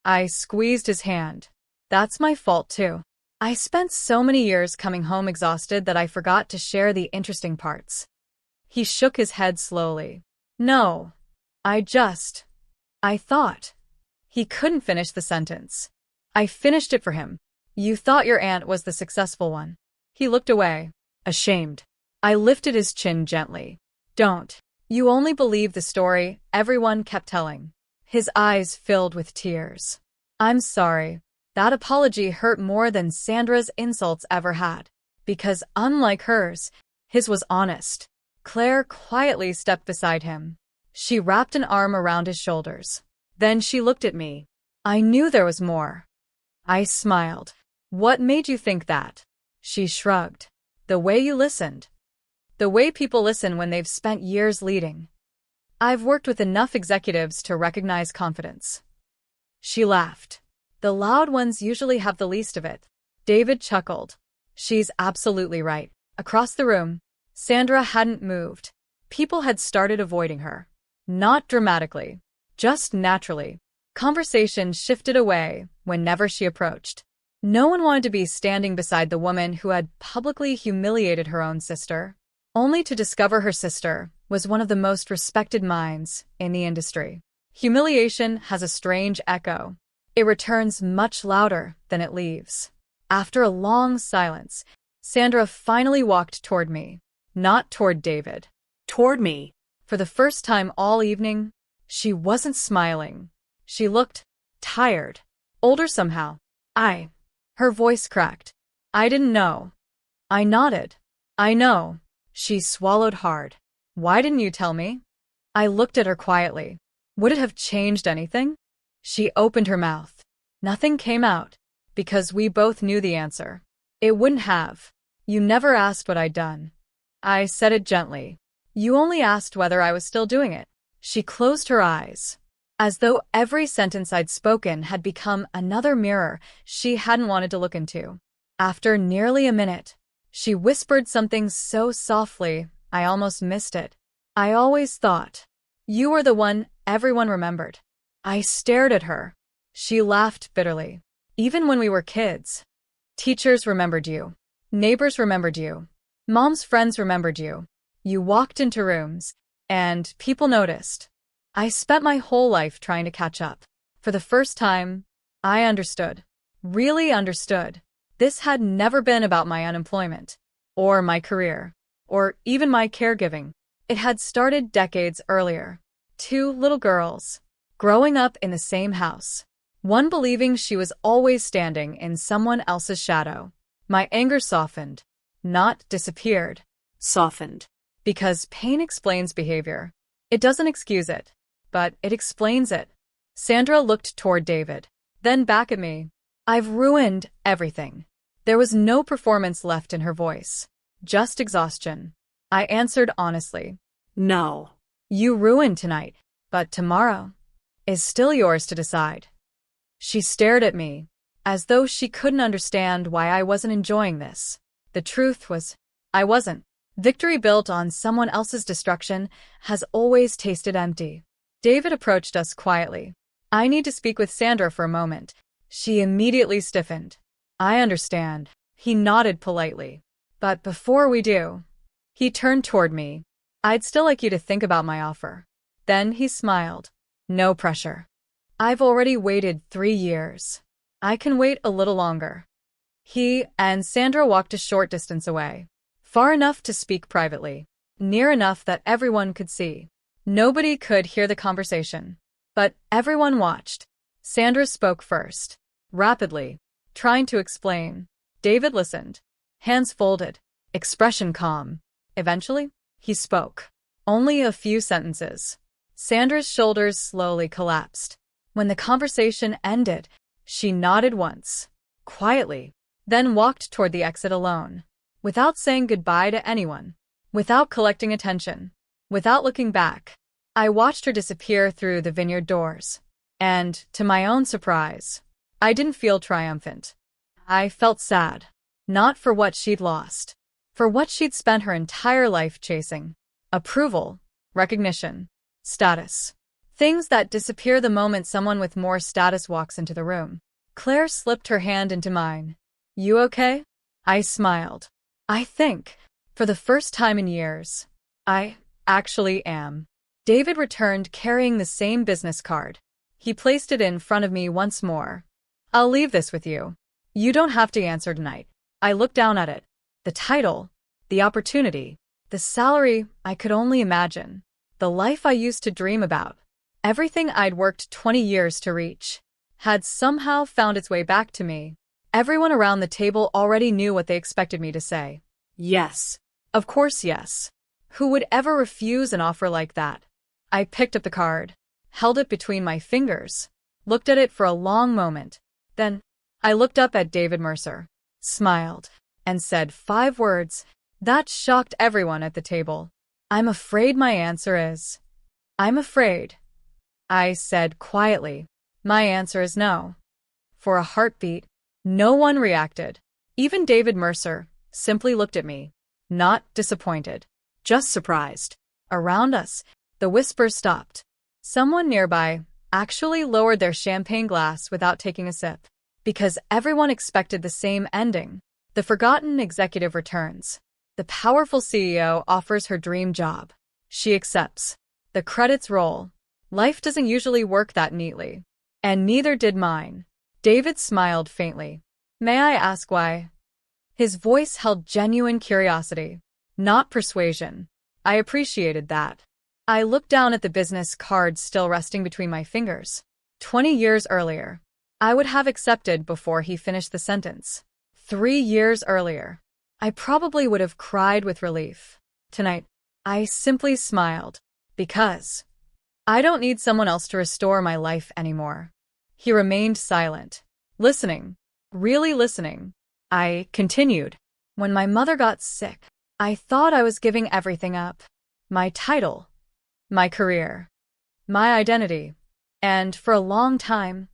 I squeezed his hand. That's my fault too. I spent so many years coming home exhausted that I forgot to share the interesting parts. He shook his head slowly. No. I thought. He couldn't finish the sentence. I finished it for him. You thought your aunt was the successful one. He looked away, ashamed. I lifted his chin gently. Don't. You only believe the story everyone kept telling. His eyes filled with tears. I'm sorry. That apology hurt more than Sandra's insults ever had. Because unlike hers, his was honest. Claire quietly stepped beside him. She wrapped an arm around his shoulders. Then she looked at me. I knew there was more. I smiled. What made you think that? She shrugged. The way you listened. The way people listen when they've spent years leading. I've worked with enough executives to recognize confidence. She laughed. The loud ones usually have the least of it. David chuckled. She's absolutely right. Across the room, Sandra hadn't moved. People had started avoiding her. Not dramatically, just naturally. Conversation shifted away whenever she approached. No one wanted to be standing beside the woman who had publicly humiliated her own sister, only to discover her sister was one of the most respected minds in the industry. Humiliation has a strange echo. It returns much louder than it leaves. After a long silence, Sandra finally walked toward me, not toward David. Toward me. For the first time all evening, she wasn't smiling. She looked tired, older somehow. Her voice cracked. I didn't know. I nodded. I know. She swallowed hard. Why didn't you tell me? I looked at her quietly. Would it have changed anything? She opened her mouth. Nothing came out, because we both knew the answer. It wouldn't have. You never asked what I'd done. I said it gently. You only asked whether I was still doing it. She closed her eyes, as though every sentence I'd spoken had become another mirror she hadn't wanted to look into. After nearly a minute, she whispered something so softly I almost missed it. I always thought you were the one everyone remembered. I stared at her. She laughed bitterly. Even when we were kids, teachers remembered you. Neighbors remembered you. Mom's friends remembered you. You walked into rooms, and people noticed. I spent my whole life trying to catch up. For the first time, I understood. Really understood. This had never been about my unemployment, or my career, or even my caregiving. It had started decades earlier. 2 little girls, growing up in the same house. One believing she was always standing in someone else's shadow. My anger softened, not disappeared. Softened. Because pain explains behavior. It doesn't excuse it, but it explains it. Sandra looked toward David, then back at me. I've ruined everything. There was no performance left in her voice. Just exhaustion. I answered honestly. No. You ruined tonight, but tomorrow is still yours to decide. She stared at me, as though she couldn't understand why I wasn't enjoying this. The truth was, I wasn't. Victory built on someone else's destruction has always tasted empty. David approached us quietly. I need to speak with Sandra for a moment. She immediately stiffened. I understand. He nodded politely. But before we do, he turned toward me. I'd still like you to think about my offer. Then he smiled. No pressure. I've already waited 3 years. I can wait a little longer. He and Sandra walked a short distance away. Far enough to speak privately. Near enough that everyone could see. Nobody could hear the conversation. But everyone watched. Sandra spoke first. Rapidly. Trying to explain. David listened. Hands folded. Expression calm. Eventually, he spoke. Only a few sentences. Sandra's shoulders slowly collapsed. When the conversation ended, she nodded once. Quietly. Then walked toward the exit alone. Without saying goodbye to anyone. Without collecting attention. Without looking back. I watched her disappear through the vineyard doors. And, to my own surprise, I didn't feel triumphant. I felt sad. Not for what she'd lost. For what she'd spent her entire life chasing. Approval. Recognition. Status. Things that disappear the moment someone with more status walks into the room. Claire slipped her hand into mine. You okay? I smiled. I think, for the first time in years, I actually am. David returned carrying the same business card. He placed it in front of me once more. I'll leave this with you. You don't have to answer tonight. I looked down at it. The title, the opportunity, the salary I could only imagine, the life I used to dream about, everything I'd worked 20 years to reach, had somehow found its way back to me. Everyone around the table already knew what they expected me to say. Yes. Of course, yes. Who would ever refuse an offer like that? I picked up the card, held it between my fingers, looked at it for a long moment. Then, I looked up at David Mercer, smiled, and said 5 words that shocked everyone at the table. I'm afraid my answer is. I'm afraid. I said quietly. My answer is no. For a heartbeat, no one reacted. Even David Mercer simply looked at me, not disappointed, just surprised. Around us, the whispers stopped. Someone nearby actually lowered their champagne glass without taking a sip. Because everyone expected the same ending. The forgotten executive returns. The powerful CEO offers her dream job. She accepts. The credits roll. Life doesn't usually work that neatly. And neither did mine. David smiled faintly. May I ask why? His voice held genuine curiosity, not persuasion. I appreciated that. I looked down at the business card still resting between my fingers. 20 years earlier, I would have accepted before he finished the sentence. 3 years earlier, I probably would have cried with relief. Tonight, I simply smiled. Because I don't need someone else to restore my life anymore. He remained silent. Listening. Really listening. I continued. When my mother got sick, I thought I was giving everything up. My title. My career. My identity. And for a long time,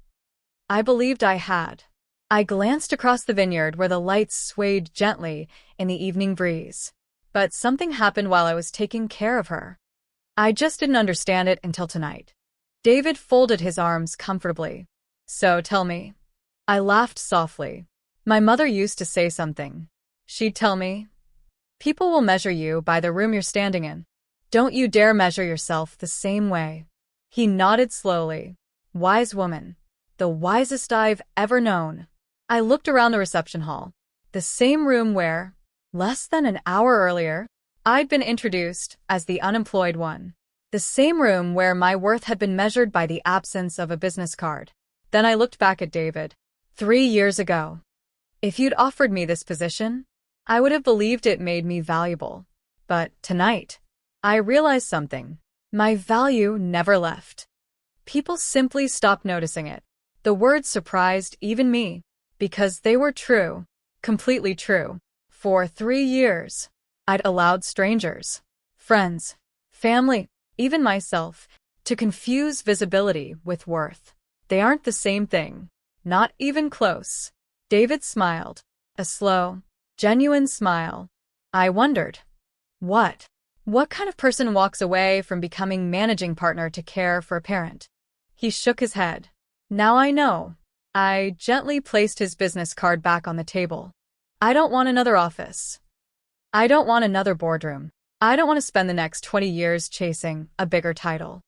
I believed I had. I glanced across the vineyard where the lights swayed gently in the evening breeze. But something happened while I was taking care of her. I just didn't understand it until tonight. David folded his arms comfortably. So tell me. I laughed softly. My mother used to say something. She'd tell me, people will measure you by the room you're standing in. Don't you dare measure yourself the same way. He nodded slowly. Wise woman. The wisest I've ever known. I looked around the reception hall. The same room where, less than an hour earlier, I'd been introduced as the unemployed one. The same room where my worth had been measured by the absence of a business card. Then I looked back at David. 3 years ago. If you'd offered me this position, I would have believed it made me valuable. But tonight, I realized something. My value never left. People simply stopped noticing it. The word surprised even me. because they were true, completely true. For 3 years, I'd allowed strangers, friends, family, even myself, to confuse visibility with worth. They aren't the same thing. Not even close. David smiled. A slow, genuine smile. I wondered. What? What kind of person walks away from becoming managing partner to care for a parent? He shook his head. Now I know. I gently placed his business card back on the table. I don't want another office. I don't want another boardroom. I don't want to spend the next 20 years chasing a bigger title.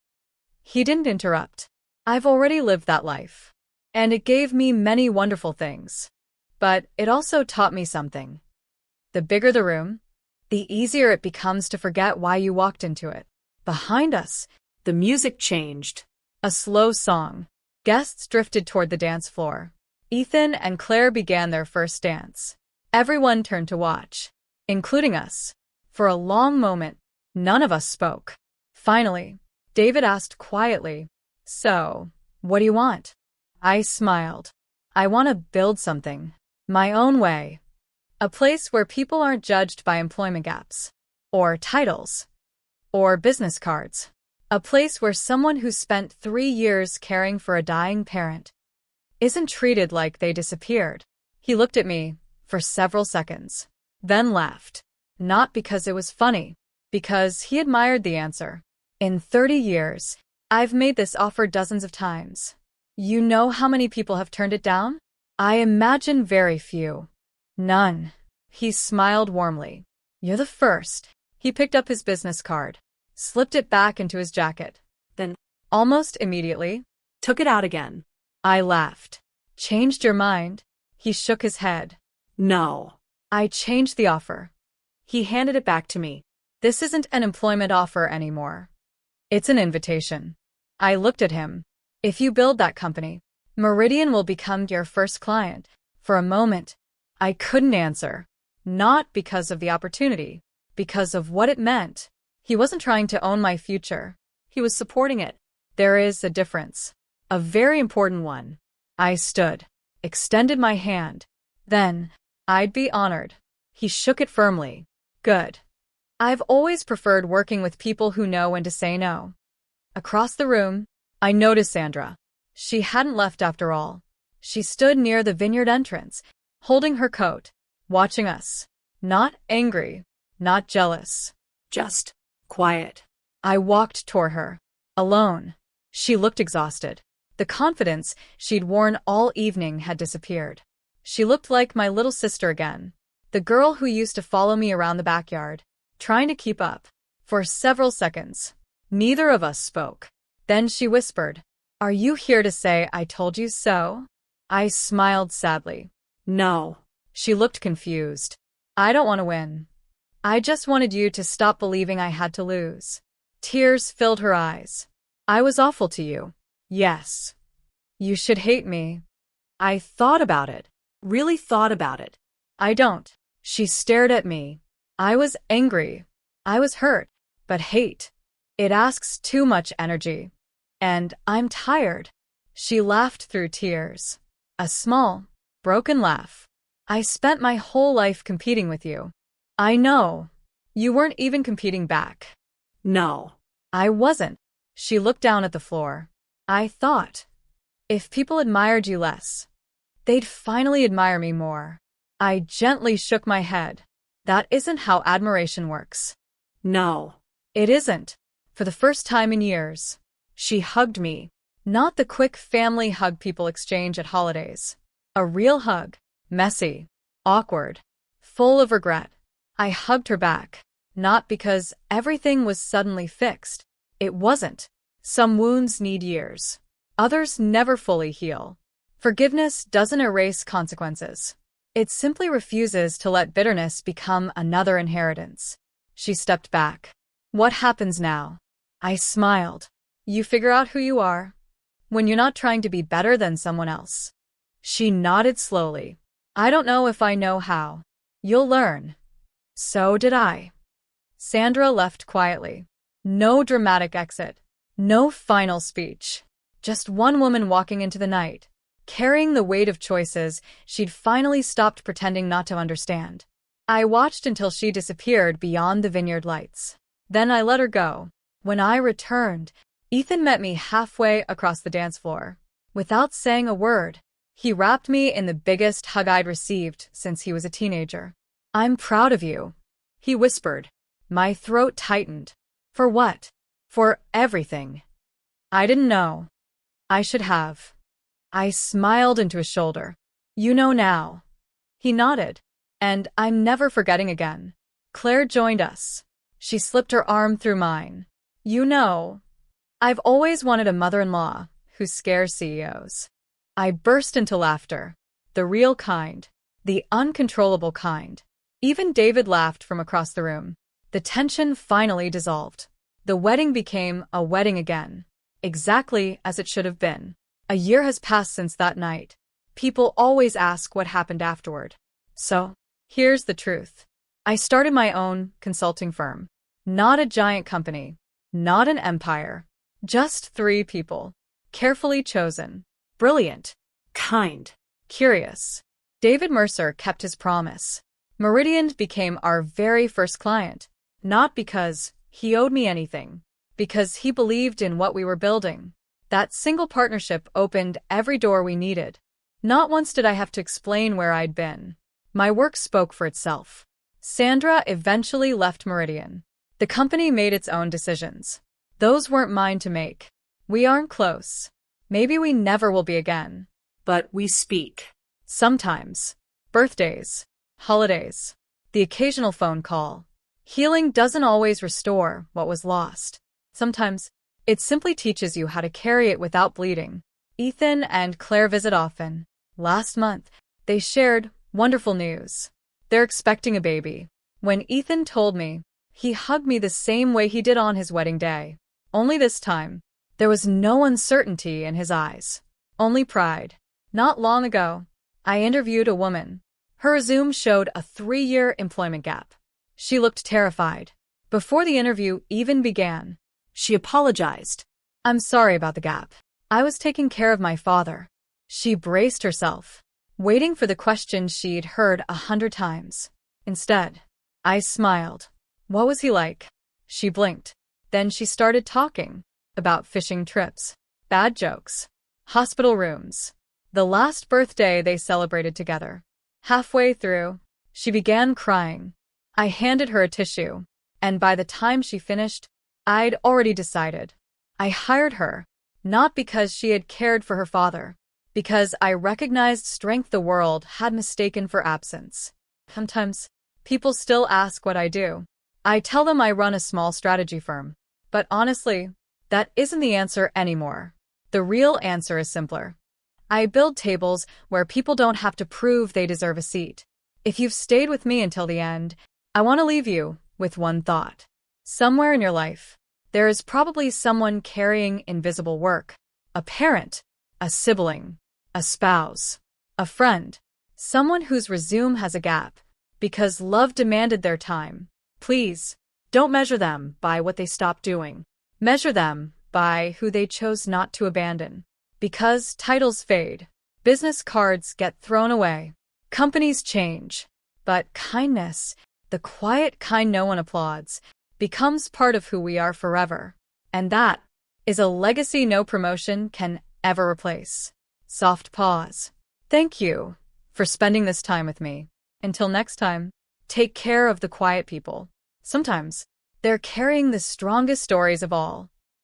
He didn't interrupt. I've already lived that life. And it gave me many wonderful things. But it also taught me something. The bigger the room, the easier it becomes to forget why you walked into it. Behind us, The music changed. a slow song. Guests drifted toward the dance floor. Ethan and Claire began their first dance. Everyone turned to watch, including us. For a long moment, none of us spoke. Finally, David asked quietly, "So, what do you want?" I smiled. "I want to build something. My own way. A place where people aren't judged by employment gaps, or titles, or business cards. A place where someone who spent 3 years caring for a dying parent isn't treated like they disappeared." He looked at me for several seconds, then laughed. Not because it was funny, because he admired the answer. "In 30 years, I've made this offer dozens of times. You know how many people have turned it down? I imagine very few. None." He smiled warmly. "You're the first." He picked up his business card, slipped it back into his jacket. Then, Almost immediately, took it out again. I laughed. "Changed your mind?" He shook his head. No. "I changed the offer." He handed it back to me. "This isn't an employment offer anymore. It's an invitation." I looked at him. "If you build that company, Meridian will become your first client." For a moment, I couldn't answer. Not because of the opportunity, because of what it meant. He wasn't trying to own my future. He was supporting it. There is a difference. A very important one. I stood, extended my hand. "Then, I'd be honored." He shook it firmly. "Good. I've always preferred working with people who know when to say no." Across the room, I noticed Sandra. She hadn't left after all. She stood near the vineyard entrance, holding her coat, watching us. Not angry, not jealous. Just quiet. I walked toward her. Alone. She looked exhausted. The confidence she'd worn all evening had disappeared. She looked like my little sister again. The girl who used to follow me around the backyard, trying to keep up. For several seconds, neither of us spoke. Then she whispered, "Are you here to say I told you so?" I smiled sadly. No. She looked confused. "I don't want to win. I just wanted you to stop believing I had to lose." Tears filled her eyes. "I was awful to you." "Yes. You should hate me." I thought about it. Really thought about it. "I don't." She stared at me. I was angry. I was hurt. But hate, it asks too much energy. And I'm tired. She laughed through tears. A small, broken laugh. "I spent my whole life competing with you." "I know. You weren't even competing back." No. "I wasn't." She looked down at the floor. "I thought, if people admired you less, they'd finally admire me more." I gently shook my head. "That isn't how admiration works." No. "It isn't." For the first time in years, she hugged me. Not the quick family hug people exchange at holidays. A real hug. Messy. Awkward. Full of regret. I hugged her back. Not because everything was suddenly fixed. It wasn't. Some wounds need years. Others never fully heal. Forgiveness doesn't erase consequences. It simply refuses to let bitterness become another inheritance. She stepped back. "What happens now?" I smiled. "You figure out who you are, when you're not trying to be better than someone else." She nodded slowly. "I don't know if I know how. You'll learn." So did I. Sandra left quietly. No dramatic exit. No final speech. Just one woman walking into the night. carrying the weight of choices she'd finally stopped pretending not to understand. I watched until she disappeared beyond the vineyard lights. Then I let her go. When I returned, Ethan met me halfway across the dance floor. Without saying a word, he wrapped me in the biggest hug I'd received since he was a teenager. "I'm proud of you," he whispered. My throat tightened. For what? For everything. I didn't know. I should have. I smiled into his shoulder. "You know now." He nodded. "And I'm never forgetting again." Claire joined us. She slipped her arm through mine. "You know, I've always wanted a mother-in-law who scares CEOs." I burst into laughter. The real kind. The uncontrollable kind. Even David laughed from across the room. The tension finally dissolved. The wedding became a wedding again. Exactly as it should have been. A year has passed since that night. People always ask what happened afterward. So, here's the truth. I started my own consulting firm. Not a giant company. Not an empire. Just 3 people. Carefully chosen. Brilliant. Kind. Curious. David Mercer kept his promise. Meridian became our very first client. Not because he owed me anything. Because he believed in what we were building. That single partnership opened every door we needed. Not once did I have to explain where I'd been. My work spoke for itself. Sandra eventually left Meridian. The company made its own decisions. Those weren't mine to make. We aren't close. Maybe we never will be again. But we speak. Sometimes. Birthdays. Holidays. The occasional phone call. Healing doesn't always restore what was lost. Sometimes, it simply teaches you how to carry it without bleeding. Ethan and Claire visit often. Last month, they shared wonderful news. They're expecting a baby. When Ethan told me, he hugged me the same way he did on his wedding day. Only this time, there was no uncertainty in his eyes. Only pride. Not long ago, I interviewed a woman. Her resume showed a 3-year employment gap. She looked terrified. Before the interview even began, She apologized. "I'm sorry about the gap. I was taking care of my father." She braced herself, waiting for the question she'd heard 100 times. Instead, I smiled. "What was he like?" She blinked. Then she started talking about fishing trips, bad jokes, hospital rooms, the last birthday they celebrated together. Halfway through, she began crying. I handed her a tissue, and by the time she finished, I'd already decided. I hired her, not because she had cared for her father, because I recognized strength the world had mistaken for absence. Sometimes, people still ask what I do. I tell them I run a small strategy firm. But honestly, that isn't the answer anymore. The real answer is simpler. I build tables where people don't have to prove they deserve a seat. If you've stayed with me until the end, I want to leave you with one thought. Somewhere in your life, there is probably someone carrying invisible work. A parent, a sibling, a spouse, a friend, someone whose resume has a gap, because love demanded their time. Please, don't measure them by what they stopped doing. Measure them by who they chose not to abandon. Because titles fade, business cards get thrown away, companies change, but kindness, the quiet kind no one applauds, becomes part of who we are forever. And that is a legacy no promotion can ever replace. Soft pause. Thank you for spending this time with me. Until next time, take care of the quiet people. Sometimes, they're carrying the strongest stories of all.